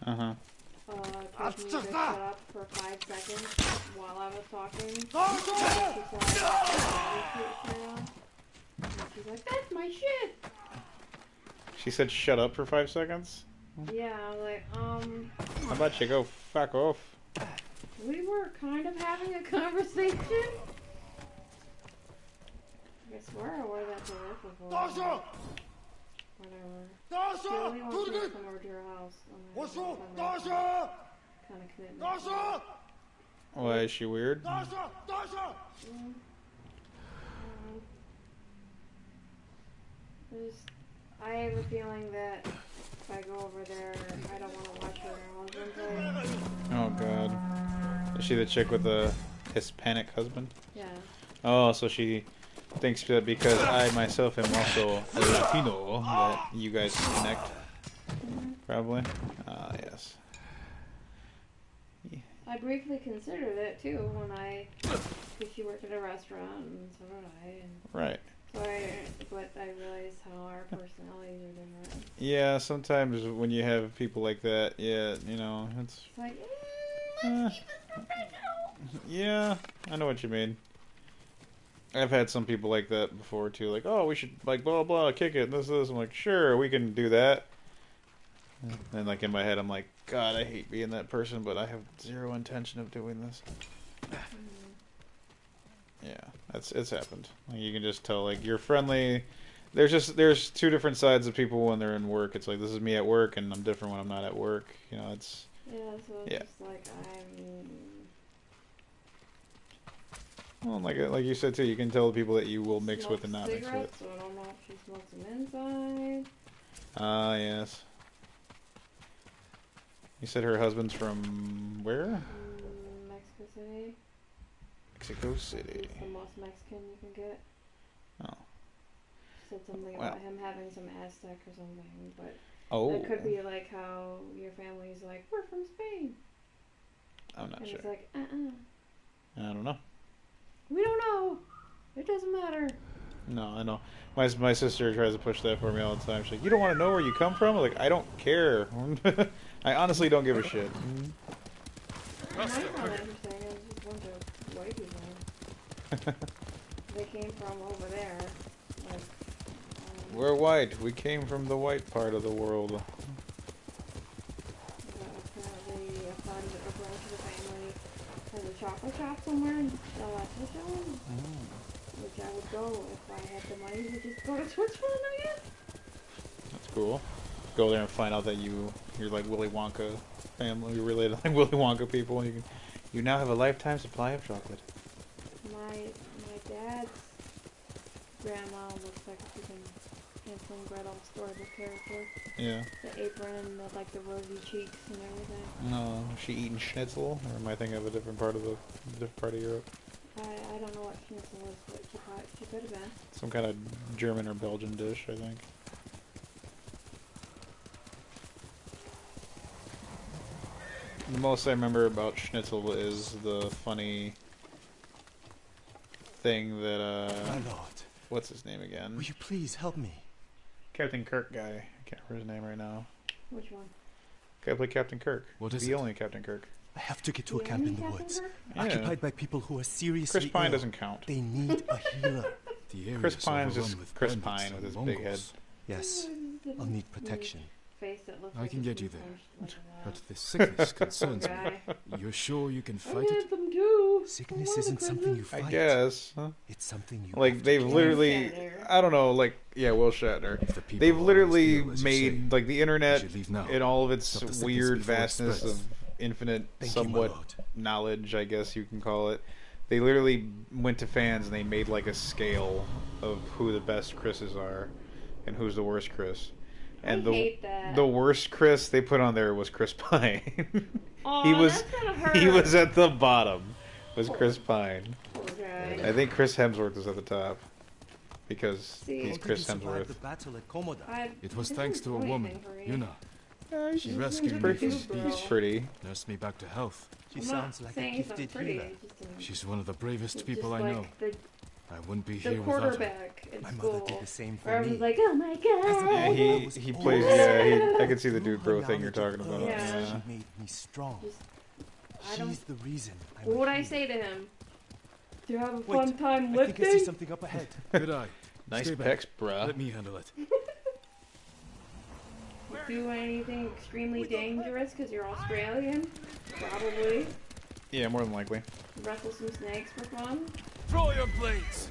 Uh-huh. Told me to shut up for 5 seconds while I was talking. And she's like, that's my shit! She said shut up for 5 seconds? Yeah, I was like, How about you go fuck off? we were kind of having a conversation. I swear I wore that to work before. Whatever. She only wants me to come over to her house. Kind of commitment. Why is she weird? I have a feeling that if I go over there, I don't want to watch her husband play. Oh god. Is she the chick with the Hispanic husband? Yeah. Oh, so she thinks that because I myself am also a Latino that you guys connect. Probably. Ah, yes. I briefly considered it too when because she worked at a restaurant and so did I. And Right. but I realized how our personalities are different. Yeah, sometimes when you have people like that, yeah, you know, it's... It's like, let's keep this professional. Yeah, I know what you mean. I've had some people like that before too, like, oh, we should, like, blah, blah, kick it, this. I'm like, sure, we can do that. And, like, in my head, I'm like, God, I hate being that person, but I have zero intention of doing this. Yeah, it's happened. Like, you can just tell, like, you're friendly. There's two different sides of people when they're in work. It's like, this is me at work, and I'm different when I'm not at work. You know, it's... yeah, so it's Yeah. just like, Well, like you said, too, you can tell the people that you will mix with and not mix with. cigarettes, so I don't know if she smokes them inside. Ah, yes. You said her husband's from where? Mexico City. Mexico City. He's the most Mexican you can get. Oh. Said something Wow. about him having some Aztec or something, but Oh. that could be like how your family's like, we're from Spain. I'm not And sure. it's like, I don't know. we don't know. It doesn't matter. No, I know. My sister tries to push that for me all the time. She's like, you don't want to know where you come from? I'm like, I don't care. I honestly don't give a shit. My father was saying it was just a bunch of white people. They came from over there. Like, We're white. We came from the white part of the world. apparently a friend or branch of the family has a chocolate shop somewhere in Switzerland. Which I would go if I had the money to just go to Switzerland, I guess. That's cool. Go there and find out that you're like Willy Wonka family. You're related to like Willy Wonka people, and you now have a lifetime supply of chocolate. My dad's grandma looks like a freaking Hansel and Gretel storybook character. Yeah. The apron and the rosy cheeks and everything. No, is she eating schnitzel, or am I thinking of a different part of Europe? I don't know what schnitzel is, but she could have been. Some kind of German or Belgian dish, I think. The most I remember about schnitzel is the funny thing that, My lord, what's his name again? will you please help me? Captain Kirk guy. I can't remember his name right now. Which one? Guy played Captain Kirk. What is the it? only Captain Kirk. I have to get to a The camp in enemy the Captain woods. Kirk? Yeah. Occupied by people who are seriously Chris Pine ill. doesn't count. They need a healer. The area Chris is Pine's overrun just with Chris bandits Pine with and his big head. Mongols. Yes, I'll need protection. Face that looks I like can it's get been you there. punched like But this sickness concerns me. guy. You're sure you can I fight it? had them too. Sickness What isn't the something you goodness? fight. I guess. Huh? It's something you Like, have to they've kill. literally... Shatner. I don't know, like... Yeah, Will Shatner. If the people They've are as literally ill as you made, say, like, the internet we should leave now. in all of its Stop the sickness weird before it vastness spreads. of infinite, Thank you, my somewhat lord. knowledge, I guess you can call it. They literally went to fans and they made, like, a scale of who the best Chris's are and who's the worst Chris. And I hate that. the worst Chris they put on there was Chris Pine. Aw, he was that's gonna hurt. he was at the bottom. Was Chris Pine. Poor guy. I think Chris Hemsworth was at the top because See, he's How did Chris you survive the Hemsworth. battle at Komoda? It was It thanks to a doesn't do woman, anything for Yuna. She rescued me from He's the he's beach, pretty. nursed me back to health. She I'm sounds not like a saying he's not gifted pretty. healer. I just think She's one of the bravest he's people just I like know. The, I wouldn't be the here without her. quarterback in My school. mother did the same for Where me. everyone's like, oh my Yeah, god. he plays. Yeah, I can see the dude bro thing you're talking about. Yeah. She made me strong. Just, I don't. She's the reason. What would I say to him? Do you have a Wait, fun time I think I see lifting? something up ahead. Good eye. Nice Stay back. pecs, bruh. Let me handle it. Do anything extremely dangerous because you're Australian? Probably. Yeah, more than likely. Wrestle some snakes for fun. Throw your blades.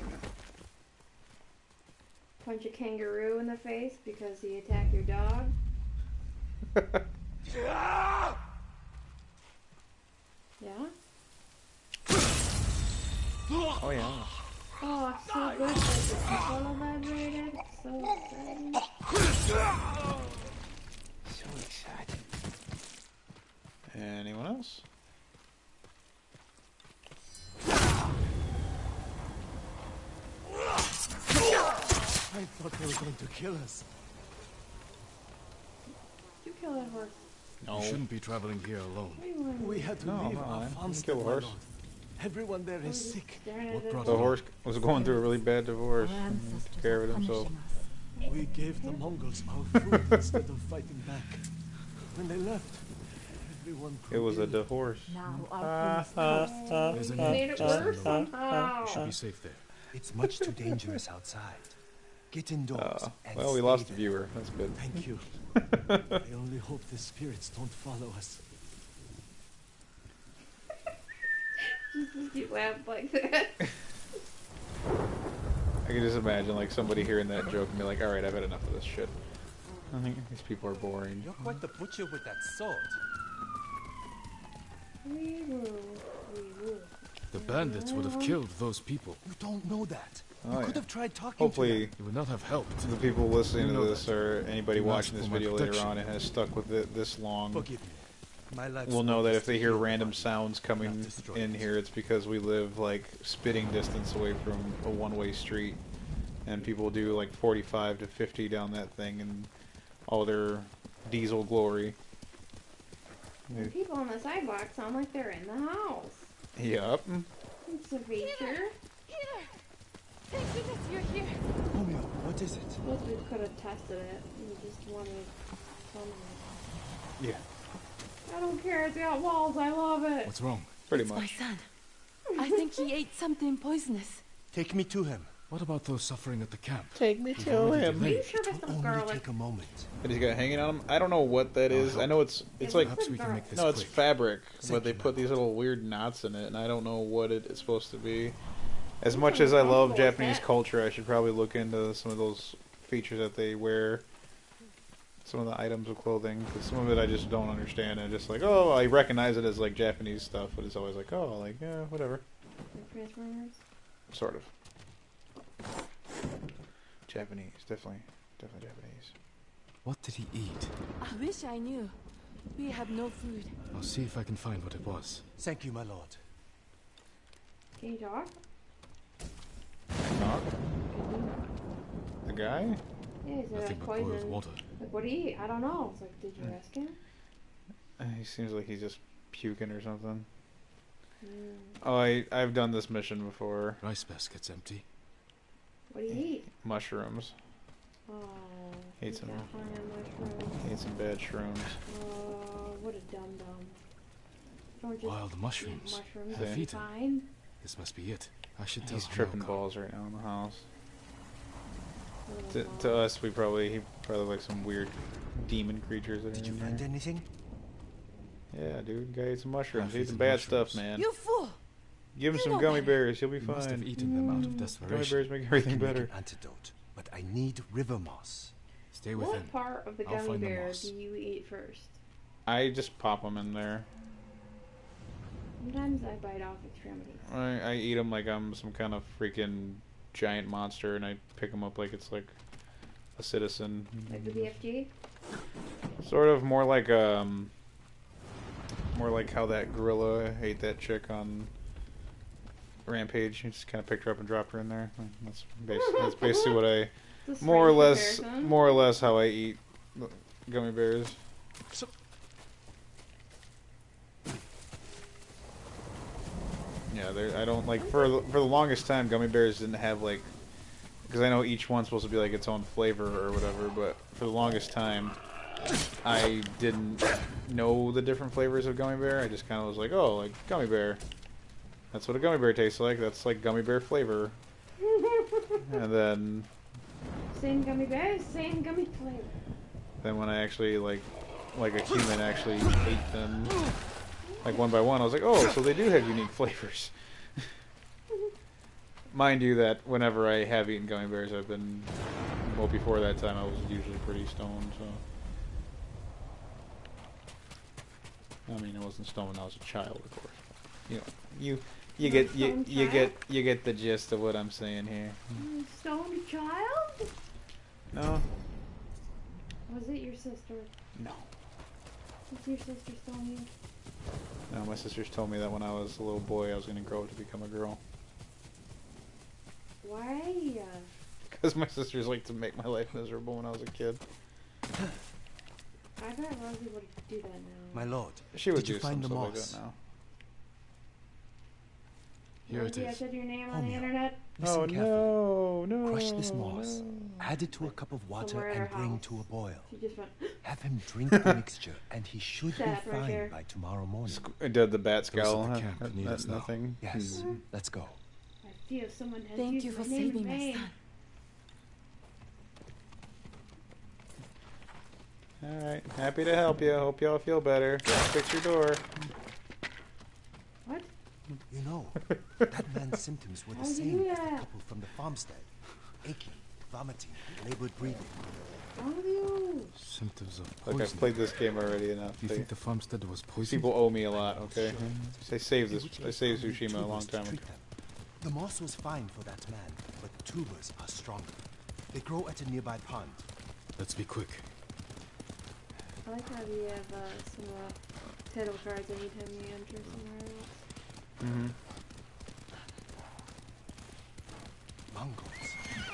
Punch a kangaroo in the face because he attacked your dog. Ah! Yeah? Oh yeah. Oh, so good that the controller vibrated. So exciting. So exciting. Anyone else? I thought they were going to kill us. You kill that horse. No. You shouldn't be traveling here alone. What do you want? We had to No, leave no, our I farms, didn't kill a my horse. lord. Everyone there is sick. What brought The horse was going through a really bad divorce. Our And he took ancestors care are of it himself. punishing us. We gave the Mongols our food instead of fighting back. When they left, everyone It was a grew ill. divorce. Now our home is cursed. There's You an made end it to worse stand alone. somehow. You should be safe there. It's much too dangerous outside. Get indoors. And Well, we stay lost a there. viewer. That's good. Thank you. I only hope the spirits don't follow us. You laugh like that. I can just imagine like somebody hearing that joke and be like, "All right, I've had enough of this shit. I think these people are boring." You're quite the butcher with that sword. We will. The bandits would have killed those people. You don't know that. Oh, You yeah. could have tried talking Hopefully, It would not have helped. the people listening You to know this that. or anybody You asked watching this for my video later protection. on and has stuck with it this to them. long Forgive me. My life will know that if they hear random sounds coming in here, it's because we live like spitting distance away from a one-way street, and people do like 45 to 50 down that thing in all their diesel glory. The people on the sidewalk sound like they're in the house. Yup. It's a feature. Here! Thank goodness you're here. Romeo, what is it? Suppose we could have tested it. We just wanted something. Yeah. I don't care. It's got walls. I love it. What's wrong? Pretty It's my much. son. I think he ate something poisonous. Take me to him. What about those suffering at the camp? Take me We've to already him. Are you delayed. sure It that's will not only garlic? take a moment. And he's got hanging on him. I don't know what that is. I know it's like Perhaps we can make this no, it's quick. fabric, but Thank they you, put my these lord. little weird knots in it, and I don't know what it is supposed to be. As I'm much as I love uncomfortable with Japanese that. culture, I should probably look into some of those features that they wear. Some of the items of clothing, because some of it I just don't understand. And just like, oh, I recognize it as like Japanese stuff, but it's always like, oh, like yeah, whatever, Transformers. sort of. Japanese, definitely Japanese. What did he eat? I wish I knew. We have no food. I'll see if I can find what it was. Thank you, my lord. Can you talk? Knock. The guy? Yeah, he's Nothing like but boiled poison. water. Like, what do you eat? I don't know. It's like, did you ask him? He seems like he's just puking or something. Mm. Oh, I've done this mission before. Rice basket's empty. What do you eat? Mushrooms. Oh, Ate he's some- got high on mushrooms. Ate some bad shrooms. Oh, what a dum-dum. Don't just Wild eat mushrooms. mushrooms. Yeah. It's Eaten. fine. This must be it. I should tell He's tripping Hamilcar. balls right now in the house. Oh, To us, he probably like some weird demon creatures that Did are you in find there. anything? Yeah, dude, guy ate some mushrooms. Half He ate some eaten bad mushrooms. stuff, man. You fool! Give him you some know gummy better. bears. He'll be You must have fine. eaten them out of Gummy desperation. bears make I everything can make better. an antidote, but I need river moss. Stay within. What part of the I'll gummy find the bear moss. do you eat first? I just pop them in there. Sometimes I bite off extremities. I eat them like I'm some kind of freaking giant monster, and I pick them up like it's like a citizen. Like the BFG? Sort of more like how that gorilla ate that chick on Rampage. He just kind of picked her up and dropped her in there. That's basically what I It's a more or strange less comparison. how I eat gummy bears. So, Yeah, I don't like for the longest time gummy bears didn't have like, because I know each one's supposed to be like its own flavor or whatever, but for the longest time I didn't know the different flavors of gummy bear. I just kind of was like, oh, like gummy bear. That's what a gummy bear tastes like. That's like gummy bear flavor. And then Same gummy bears, same gummy flavor. when I actually like a human actually ate them like one by one, I was like, oh, so they do have unique flavors. Mind you that whenever I have eaten gummy bears, I've been, well, before that time I was usually pretty stoned, so. I mean, I wasn't stoned when I was a child, of course. You know, you get the gist of what I'm saying here. Stoned child? No? Was it your sister? No. Was your sister stone you? No, my sisters told me that when I was a little boy I was going to grow up to become a girl. Why? Because my sisters like to make my life miserable when I was a kid. I bet Rosie would do that now. my lord, She would did you do some find the stuff like moss? that now. Here it Rosie, I is. said your name on the Romeo. internet. Listen Oh carefully. no, Crush this moss, no. add it to a cup of water, Somewhere at and her bring house. to a boil. She just went, Have him drink the mixture, and he should be That right fine there. by tomorrow morning. Did the bat Those scowl? at the camp need us now. Nothing. Yes, let's go. I feel someone has Thank used you for my name in saving my vain. son. Alright, happy to help you. Hope y'all feel better. Fix your door. What? You know, that man's symptoms were the How'd you same do as the that? couple from the farmstead. Aching, vomiting, labored breathing. All of you. Symptoms of Look, I've poison. played this game already enough. Do you think the farmstead was poisoned? People owe me a lot, okay? I saved In this. which I case, saved I'll need Tsushima a long tubers to time treat ago. them. The moss was fine for that man, but the tubers are stronger. They grow at a nearby pond. Let's be quick. I like how you have some title cards anytime you enter somewhere else. Mm-hmm. Mongols.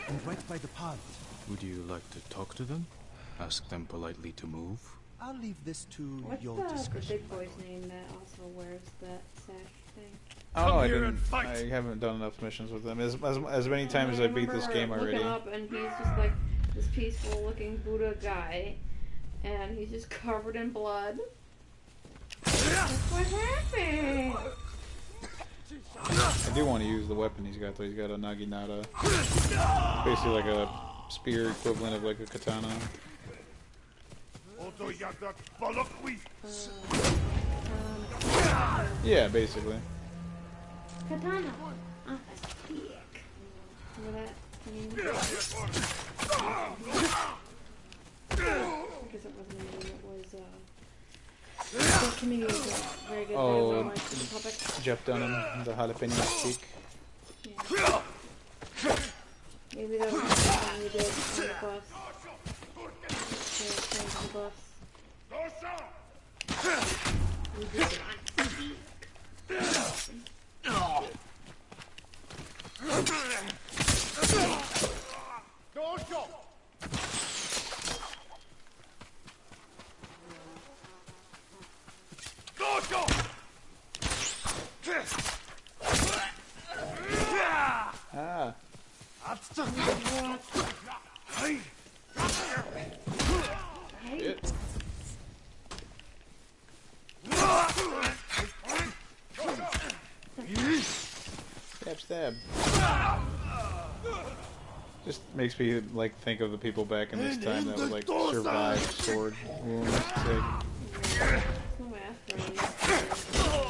And right by the pond. Would you like to talk to them? Ask them politely to move? I'll leave this to What's your the discretion. big boy's name that also wears that sash thing? Oh, I here didn't. and fight. I haven't done enough missions with them. As many times I as I beat remember this game already. looking up and he's just like this peaceful looking Buddha guy, and he's just covered in blood. That's what happened. I do want to use the weapon he's got though. He's got a naginata, basically like a spear equivalent of like a katana. Yeah, basically. Katana. Ah, stick. Remember that? I guess it wasn't me. It was the community was a very good Oh, on this topic. Jeff Dunham, the jalapeno stick. Yeah. Maybe that was something we did on the bus. Yeah, on the bus. We did it on Ah, shit. Stab, stab. Just makes me like think of the people back in this time that would like survive sword wounds. It's like, no aspirin.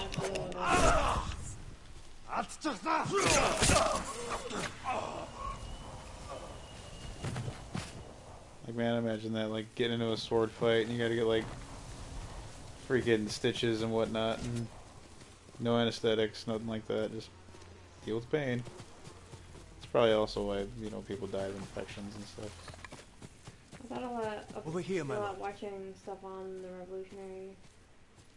man, imagine that, like getting into a sword fight and you gotta get like freaking stitches and whatnot, and no anesthetics, nothing like that. Just deal with pain. It's probably also why people die of infections and stuff. thought a lot of Over here, my a lot lord. watching stuff on the Revolutionary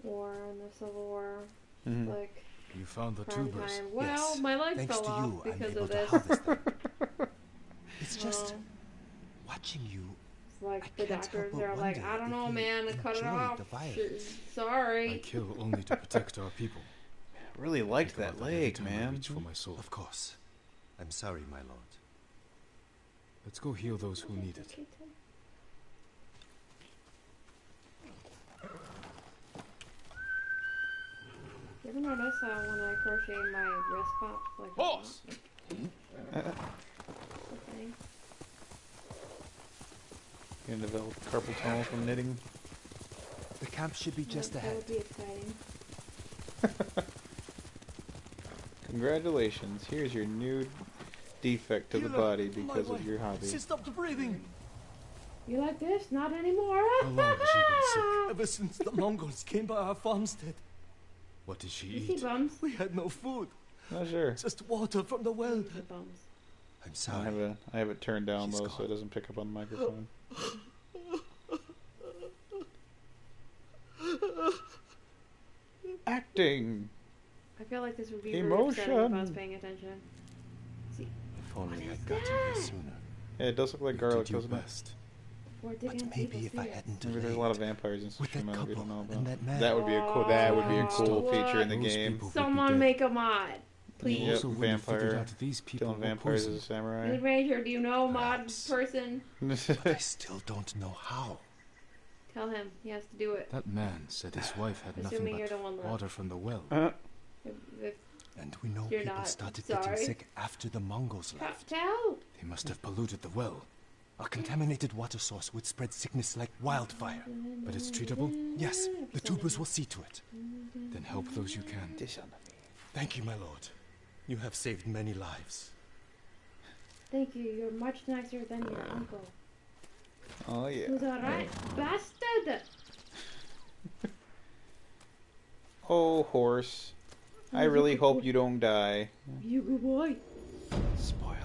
War and the Civil War, Mhm. like You found the prime tubers. time. Well, Yes. my leg Thanks fell to off you, I'm because able of to this. harvest them. It's just Well, watching you. it's like I the can't help doctors but are like, wonder I don't if know, you man, cut it enjoyed off. the violence. I Sorry. kill only to protect our people. Really liked Think about that every leg, time I man. reach for my sword. Of course. I'm sorry, my lord. Let's go heal those who need it. Okay, Tim. You ever notice how when I crochet my wrist pops like a lot? Horse! It's a thing. Gonna develop carpal tunnel from knitting. The camp should be just That ahead. would be exciting. Congratulations. Here's your new defect to the Healer, body my because of wife. your hobby. She stopped breathing. You like this? Not anymore. How long has she been sick? Ever since the Mongols came by our farmstead, What did she You see eat? bums? we had no food, Not sure. just water from the well. The bums. I'm I have it turned down She's low so gone. it doesn't pick up on the microphone. Acting. I feel like this would be really upsetting if I was Emotion. paying attention. See, If only What is I'd gotten here that? sooner. Yeah, it does look like You garlic, did your doesn't it? best. or But digging maybe people's if I feet. hadn't Maybe there's a delayed lot of vampires in with that Tsushima that we don't know couple about. and that man. That would be a cool. That would be a cool What? feature in the Those game. people would be Someone dead. make a mod, You please. Yep, also wouldn't have figured vampire. out these people Killing were vampires as a poisoned. samurai. Mid Ranger, do you know mod Perhaps. person? But I still don't know how. Tell him he has to do it. That man said his wife had nothing Assuming you're the one but left. water from the well. If And we know You're people not. started Sorry. getting sick after the Mongols left. tell. They must have polluted the well. A contaminated water source would spread sickness like wildfire. But it's treatable? Yes, the tubers will see to it. Then help those you can. Thank you, my lord. You have saved many lives. Thank you. You're much nicer than your uncle. Oh yeah. Who's a right bastard. Oh horse. I really hope you don't die. You good boy. Spoiler.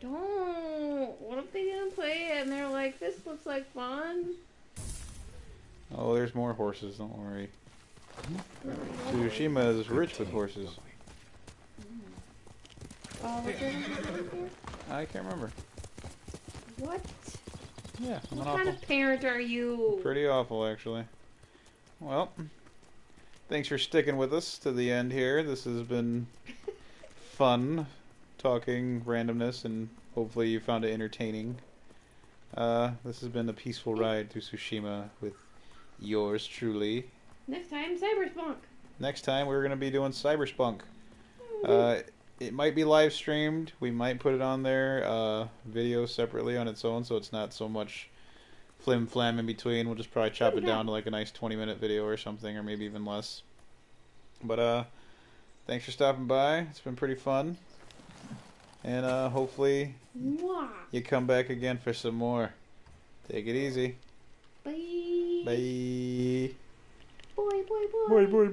Don't. What if they didn't play it and they're like, this looks like fun? Oh, there's more horses. Don't worry. Tsushima is rich with horses. Oh, what's your name here? I can't remember. What? Yeah, I'm What an kind awful. of parent are you? Pretty awful, actually. Well, thanks for sticking with us to the end here. This has been fun, talking randomness, and hopefully you found it entertaining. This has been a peaceful ride through Tsushima with yours truly. Next time, Cyberspunk. Next time we're going to be doing Cyberspunk. It might be live streamed. We might put it on there, video separately on its own, so it's not so much flim flam in between. We'll just probably chop it down to like a nice 20-minute video or something, or maybe even less. But thanks for stopping by. It's been pretty fun, and hopefully Mwah. you come back again for some more. Take it easy. Bye. Bye. Boy, boy, boy. Bye. Bye. Bye.